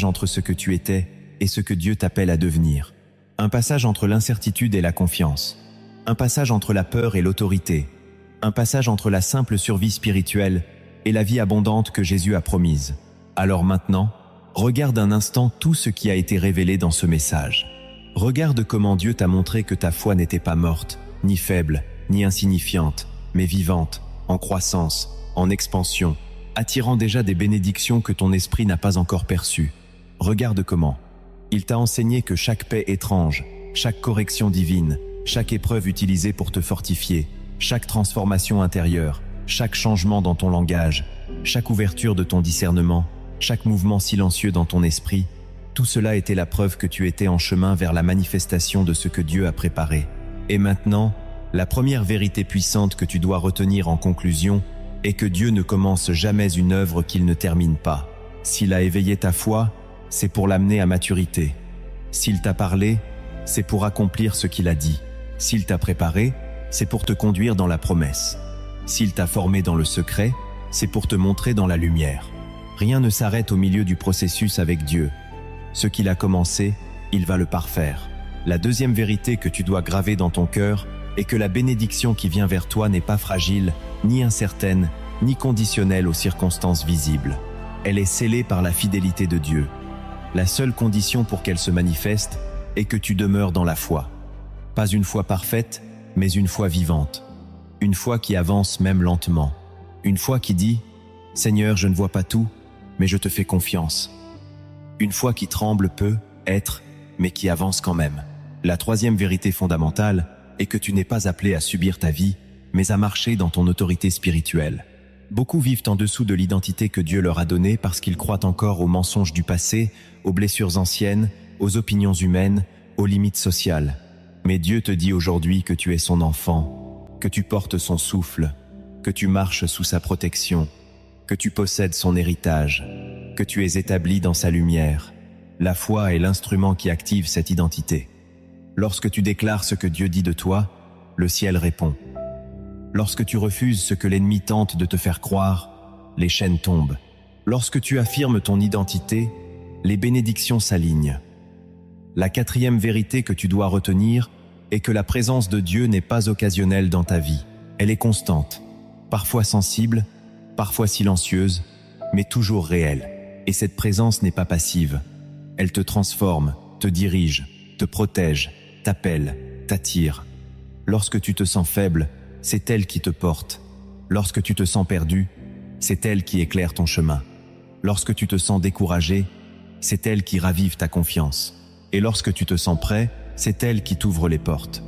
S1: entre ce que tu étais et ce que Dieu t'appelle à devenir. Un passage entre l'incertitude et la confiance. Un passage entre la peur et l'autorité. Un passage entre la simple survie spirituelle et la vie abondante que Jésus a promise. Alors maintenant, regarde un instant tout ce qui a été révélé dans ce message. Regarde comment Dieu t'a montré que ta foi n'était pas morte, ni faible, ni insignifiante, mais vivante, en croissance, en expansion, attirant déjà des bénédictions que ton esprit n'a pas encore perçues. Regarde comment. Il t'a enseigné que chaque paix étrange, chaque correction divine, chaque épreuve utilisée pour te fortifier, chaque transformation intérieure, chaque changement dans ton langage, chaque ouverture de ton discernement, chaque mouvement silencieux dans ton esprit, tout cela était la preuve que tu étais en chemin vers la manifestation de ce que Dieu a préparé. Et maintenant, la première vérité puissante que tu dois retenir en conclusion est que Dieu ne commence jamais une œuvre qu'il ne termine pas. S'il a éveillé ta foi, c'est pour l'amener à maturité. S'il t'a parlé, c'est pour accomplir ce qu'il a dit. S'il t'a préparé, c'est pour te conduire dans la promesse. S'il t'a formé dans le secret, c'est pour te montrer dans la lumière. Rien ne s'arrête au milieu du processus avec Dieu. Ce qu'il a commencé, il va le parfaire. La deuxième vérité que tu dois graver dans ton cœur est que la bénédiction qui vient vers toi n'est pas fragile, ni incertaine, ni conditionnelle aux circonstances visibles. Elle est scellée par la fidélité de Dieu. La seule condition pour qu'elle se manifeste est que tu demeures dans la foi. Pas une foi parfaite, mais une foi vivante. Une foi qui avance même lentement. Une foi qui dit « Seigneur, je ne vois pas tout, mais je te fais confiance. » Une foi qui tremble peut être, mais qui avance quand même. La troisième vérité fondamentale est que tu n'es pas appelé à subir ta vie, mais à marcher dans ton autorité spirituelle. Beaucoup vivent en dessous de l'identité que Dieu leur a donnée parce qu'ils croient encore aux mensonges du passé, aux blessures anciennes, aux opinions humaines, aux limites sociales. Mais Dieu te dit aujourd'hui que tu es son enfant, que tu portes son souffle, que tu marches sous sa protection, que tu possèdes son héritage, que tu es établi dans sa lumière. La foi est l'instrument qui active cette identité. Lorsque tu déclares ce que Dieu dit de toi, le ciel répond. Lorsque tu refuses ce que l'ennemi tente de te faire croire, les chaînes tombent. Lorsque tu affirmes ton identité, les bénédictions s'alignent. La quatrième vérité que tu dois retenir est que la présence de Dieu n'est pas occasionnelle dans ta vie. Elle est constante, parfois sensible, parfois silencieuse, mais toujours réelle. Et cette présence n'est pas passive. Elle te transforme, te dirige, te protège, t'appelle, t'attire. Lorsque tu te sens faible, c'est elle qui te porte. Lorsque tu te sens perdu, c'est elle qui éclaire ton chemin. Lorsque tu te sens découragé, c'est elle qui ravive ta confiance. Et lorsque tu te sens prêt, c'est elle qui t'ouvre les portes.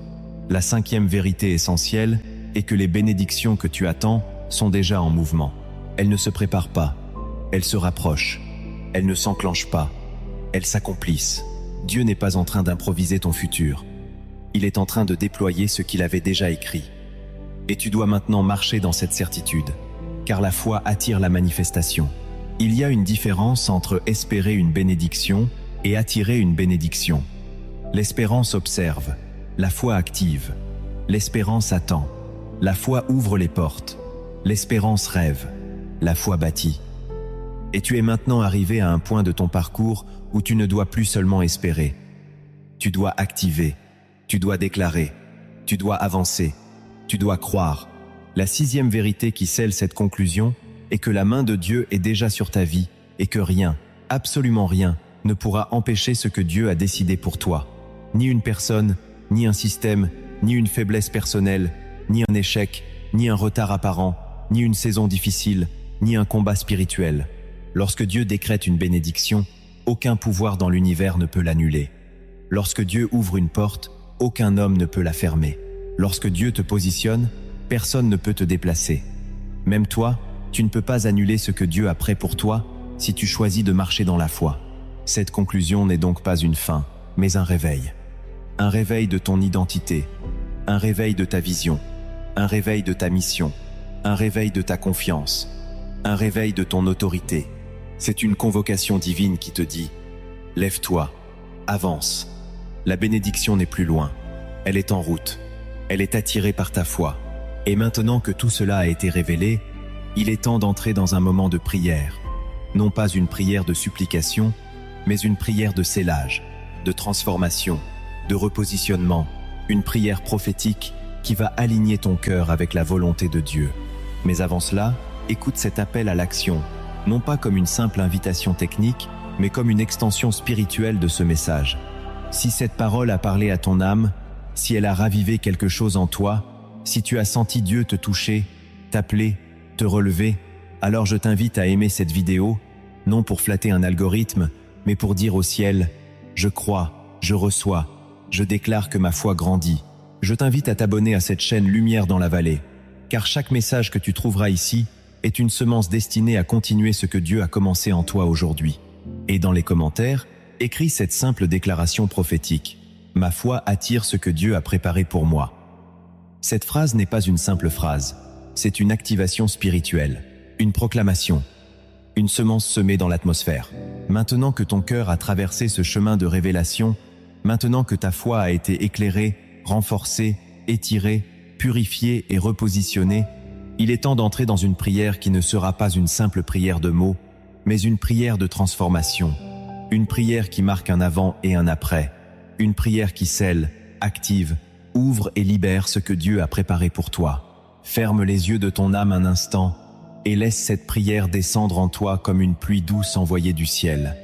S1: La cinquième vérité essentielle est que les bénédictions que tu attends sont déjà en mouvement. Elles ne se préparent pas, elles se rapprochent, elles ne s'enclenchent pas, elles s'accomplissent. Dieu n'est pas en train d'improviser ton futur. Il est en train de déployer ce qu'il avait déjà écrit. Et tu dois maintenant marcher dans cette certitude, car la foi attire la manifestation. Il y a une différence entre espérer une bénédiction et attirer une bénédiction. L'espérance observe, la foi active. L'espérance attend, la foi ouvre les portes. L'espérance rêve, la foi bâtit. Et tu es maintenant arrivé à un point de ton parcours où tu ne dois plus seulement espérer. Tu dois activer, tu dois déclarer, tu dois avancer, tu dois croire, La 6e vérité qui scelle cette conclusion est que la main de Dieu est déjà sur ta vie et que rien, absolument rien, ne pourra empêcher ce que Dieu a décidé pour toi. Ni une personne, ni un système, ni une faiblesse personnelle, ni un échec, ni un retard apparent, ni une saison difficile, ni un combat spirituel. Lorsque Dieu décrète une bénédiction, aucun pouvoir dans l'univers ne peut l'annuler. Lorsque Dieu ouvre une porte, aucun homme ne peut la fermer. Lorsque Dieu te positionne, personne ne peut te déplacer. Même toi, tu ne peux pas annuler ce que Dieu a prêt pour toi si tu choisis de marcher dans la foi. Cette conclusion n'est donc pas une fin, mais un réveil. Un réveil de ton identité, un réveil de ta vision, un réveil de ta mission, un réveil de ta confiance, un réveil de ton autorité. C'est une convocation divine qui te dit « Lève-toi, avance ». La bénédiction n'est plus loin, elle est en route, elle est attirée par ta foi. Et maintenant que tout cela a été révélé, il est temps d'entrer dans un moment de prière. Non pas une prière de supplication, mais une prière de scellage, de transformation, de repositionnement, une prière prophétique qui va aligner ton cœur avec la volonté de Dieu. Mais avant cela, écoute cet appel à l'action, non pas comme une simple invitation technique, mais comme une extension spirituelle de ce message. Si cette parole a parlé à ton âme, si elle a ravivé quelque chose en toi, si tu as senti Dieu te toucher, t'appeler, te relever, alors je t'invite à aimer cette vidéo, non pour flatter un algorithme, mais pour dire au ciel « Je crois, je reçois, je déclare que ma foi grandit ». Je t'invite à t'abonner à cette chaîne Lumière dans la vallée, car chaque message que tu trouveras ici est une semence destinée à continuer ce que Dieu a commencé en toi aujourd'hui. Et dans les commentaires, écris cette simple déclaration prophétique « Ma foi attire ce que Dieu a préparé pour moi ». Cette phrase n'est pas une simple phrase, c'est une activation spirituelle, une proclamation, une semence semée dans l'atmosphère. Maintenant que ton cœur a traversé ce chemin de révélation, maintenant que ta foi a été éclairée, renforcée, étirée, purifiée et repositionnée, il est temps d'entrer dans une prière qui ne sera pas une simple prière de mots, mais une prière de transformation, une prière qui marque un avant et un après, une prière qui scelle, active, ouvre et libère ce que Dieu a préparé pour toi. Ferme les yeux de ton âme un instant et laisse cette prière descendre en toi comme une pluie douce envoyée du ciel.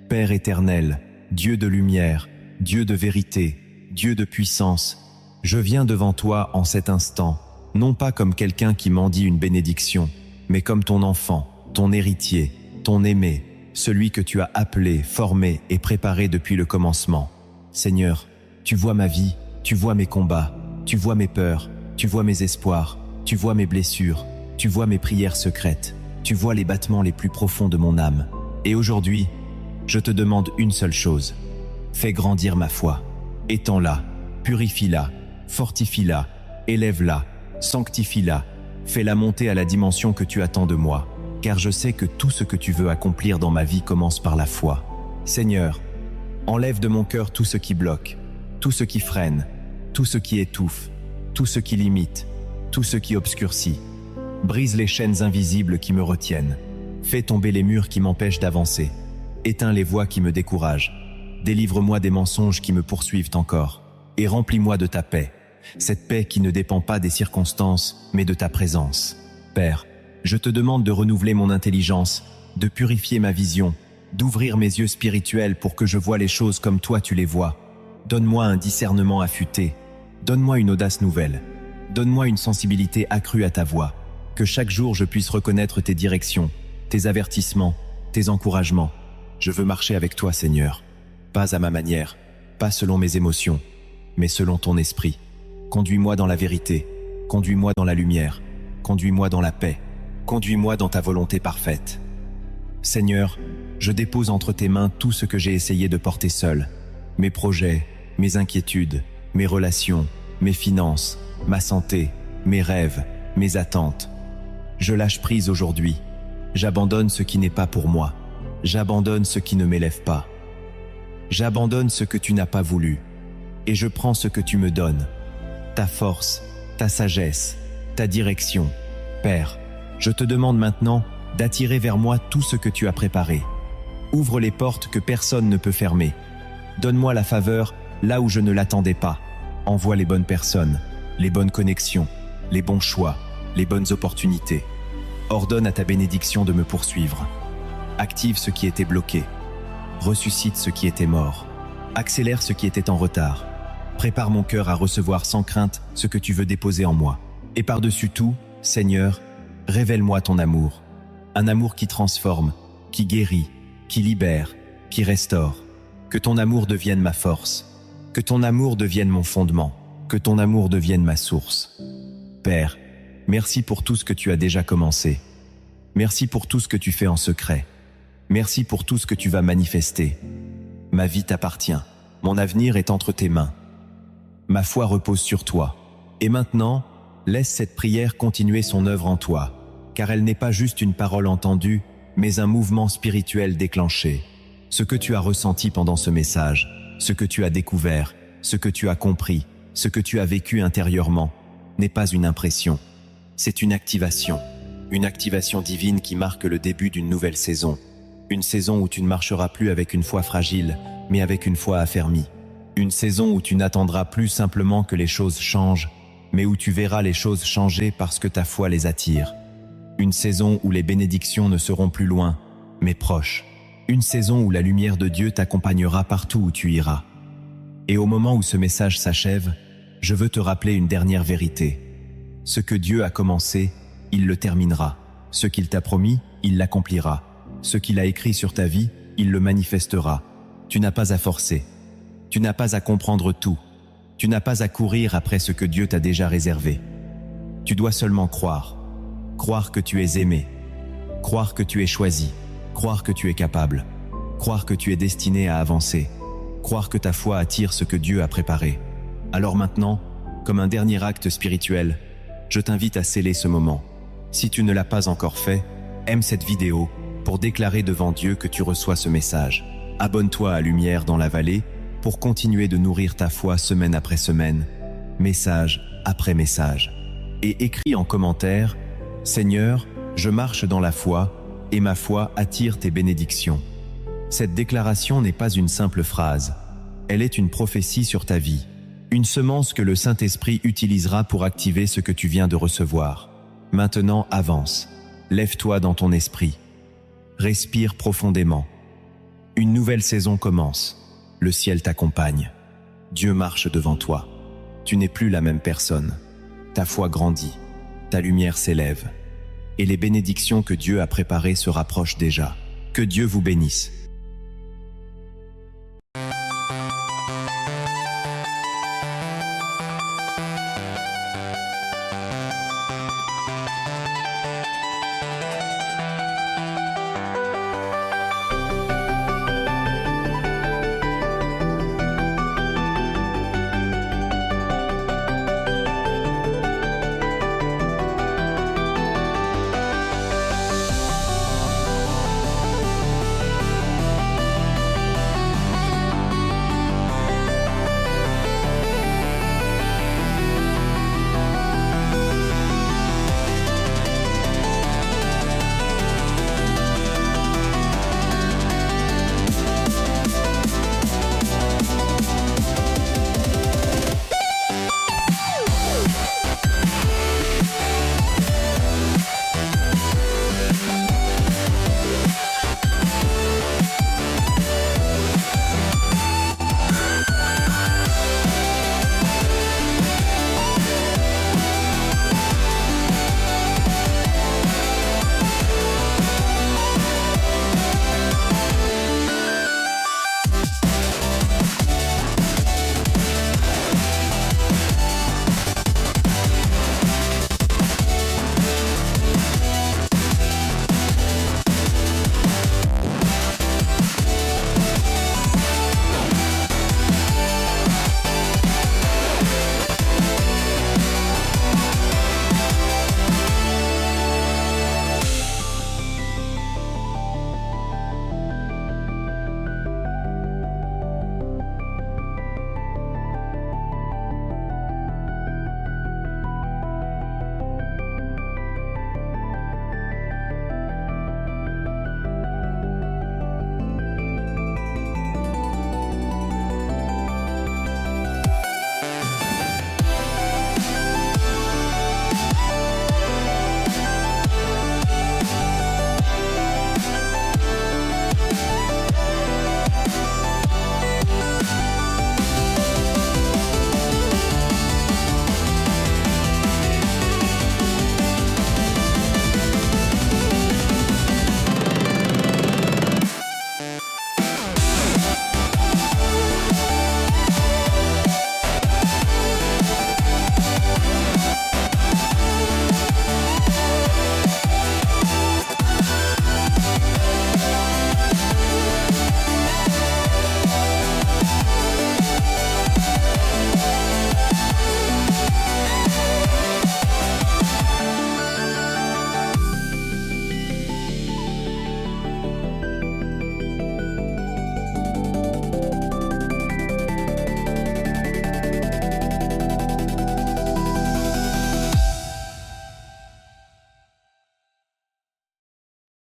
S1: Père éternel, Dieu de lumière, Dieu de vérité, Dieu de puissance, je viens devant toi en cet instant, non pas comme quelqu'un qui mendie une bénédiction, mais comme ton enfant, ton héritier, ton aimé, celui que tu as appelé, formé et préparé depuis le commencement. Seigneur, tu vois ma vie, tu vois mes combats, tu vois mes peurs, tu vois mes espoirs, tu vois mes blessures, tu vois mes prières secrètes, tu vois les battements les plus profonds de mon âme. Et aujourd'hui, je te demande une seule chose. Fais grandir ma foi. Étends-la, purifie-la, fortifie-la, élève-la, sanctifie-la, fais-la monter à la dimension que tu attends de moi, car je sais que tout ce que tu veux accomplir dans ma vie commence par la foi. Seigneur, enlève de mon cœur tout ce qui bloque, tout ce qui freine, tout ce qui étouffe, tout ce qui limite, tout ce qui obscurcit. Brise les chaînes invisibles qui me retiennent. Fais tomber les murs qui m'empêchent d'avancer. Éteins les voix qui me découragent. Délivre-moi des mensonges qui me poursuivent encore. Et remplis-moi de ta paix. Cette paix qui ne dépend pas des circonstances, mais de ta présence. Père, je te demande de renouveler mon intelligence, de purifier ma vision, d'ouvrir mes yeux spirituels pour que je voie les choses comme toi tu les vois. Donne-moi un discernement affûté. Donne-moi une audace nouvelle. Donne-moi une sensibilité accrue à ta voix. Que chaque jour je puisse reconnaître tes directions, tes avertissements, tes encouragements. Je veux marcher avec toi, Seigneur. Pas à ma manière, pas selon mes émotions, mais selon ton esprit. Conduis-moi dans la vérité, conduis-moi dans la lumière, conduis-moi dans la paix, conduis-moi dans ta volonté parfaite. Seigneur, je dépose entre tes mains tout ce que j'ai essayé de porter seul. Mes projets, mes inquiétudes, mes relations, mes finances, ma santé, mes rêves, mes attentes. Je lâche prise aujourd'hui. J'abandonne ce qui n'est pas pour moi. J'abandonne ce qui ne m'élève pas. J'abandonne ce que tu n'as pas voulu. Et je prends ce que tu me donnes. Ta force, ta sagesse, ta direction. Père, je te demande maintenant d'attirer vers moi tout ce que tu as préparé. Ouvre les portes que personne ne peut fermer. Donne-moi la faveur là où je ne l'attendais pas. Envoie les bonnes personnes, les bonnes connexions, les bons choix, les bonnes opportunités. Ordonne à ta bénédiction de me poursuivre. Active ce qui était bloqué. Ressuscite ce qui était mort. Accélère ce qui était en retard. Prépare mon cœur à recevoir sans crainte ce que tu veux déposer en moi. Et par-dessus tout, Seigneur, révèle-moi ton amour. Un amour qui transforme, qui guérit, qui libère, qui restaure. Que ton amour devienne ma force. Que ton amour devienne mon fondement. Que ton amour devienne ma source. Père, merci pour tout ce que tu as déjà commencé. Merci pour tout ce que tu fais en secret. Merci pour tout ce que tu vas manifester. Ma vie t'appartient. Mon avenir est entre tes mains. Ma foi repose sur toi. Et maintenant, laisse cette prière continuer son œuvre en toi, car elle n'est pas juste une parole entendue, mais un mouvement spirituel déclenché. Ce que tu as ressenti pendant ce message, ce que tu as découvert, ce que tu as compris, ce que tu as vécu intérieurement, n'est pas une impression. C'est une activation divine qui marque le début d'une nouvelle saison. Une saison où tu ne marcheras plus avec une foi fragile, mais avec une foi affermie. Une saison où tu n'attendras plus simplement que les choses changent, mais où tu verras les choses changer parce que ta foi les attire. Une saison où les bénédictions ne seront plus loin, mais proches. Une saison où la lumière de Dieu t'accompagnera partout où tu iras. Et au moment où ce message s'achève, je veux te rappeler une dernière vérité. Ce que Dieu a commencé, il le terminera. Ce qu'il t'a promis, il l'accomplira. Ce qu'il a écrit sur ta vie, il le manifestera. Tu n'as pas à forcer. Tu n'as pas à comprendre tout. Tu n'as pas à courir après ce que Dieu t'a déjà réservé. Tu dois seulement croire. Croire que tu es aimé. Croire que tu es choisi. Croire que tu es capable. Croire que tu es destiné à avancer. Croire que ta foi attire ce que Dieu a préparé. Alors maintenant, comme un dernier acte spirituel, je t'invite à sceller ce moment. Si tu ne l'as pas encore fait, aime cette vidéo pour déclarer devant Dieu que tu reçois ce message. Abonne-toi à Lumière dans la vallée pour continuer de nourrir ta foi semaine après semaine, message après message. Et écris en commentaire « Seigneur, je marche dans la foi et ma foi attire tes bénédictions ». Cette déclaration n'est pas une simple phrase, elle est une prophétie sur ta vie, une semence que le Saint-Esprit utilisera pour activer ce que tu viens de recevoir. Maintenant avance, lève-toi dans ton esprit, respire profondément. Une nouvelle saison commence, le ciel t'accompagne, Dieu marche devant toi. Tu n'es plus la même personne, ta foi grandit, ta lumière s'élève, et les bénédictions que Dieu a préparées se rapprochent déjà. Que Dieu vous bénisse.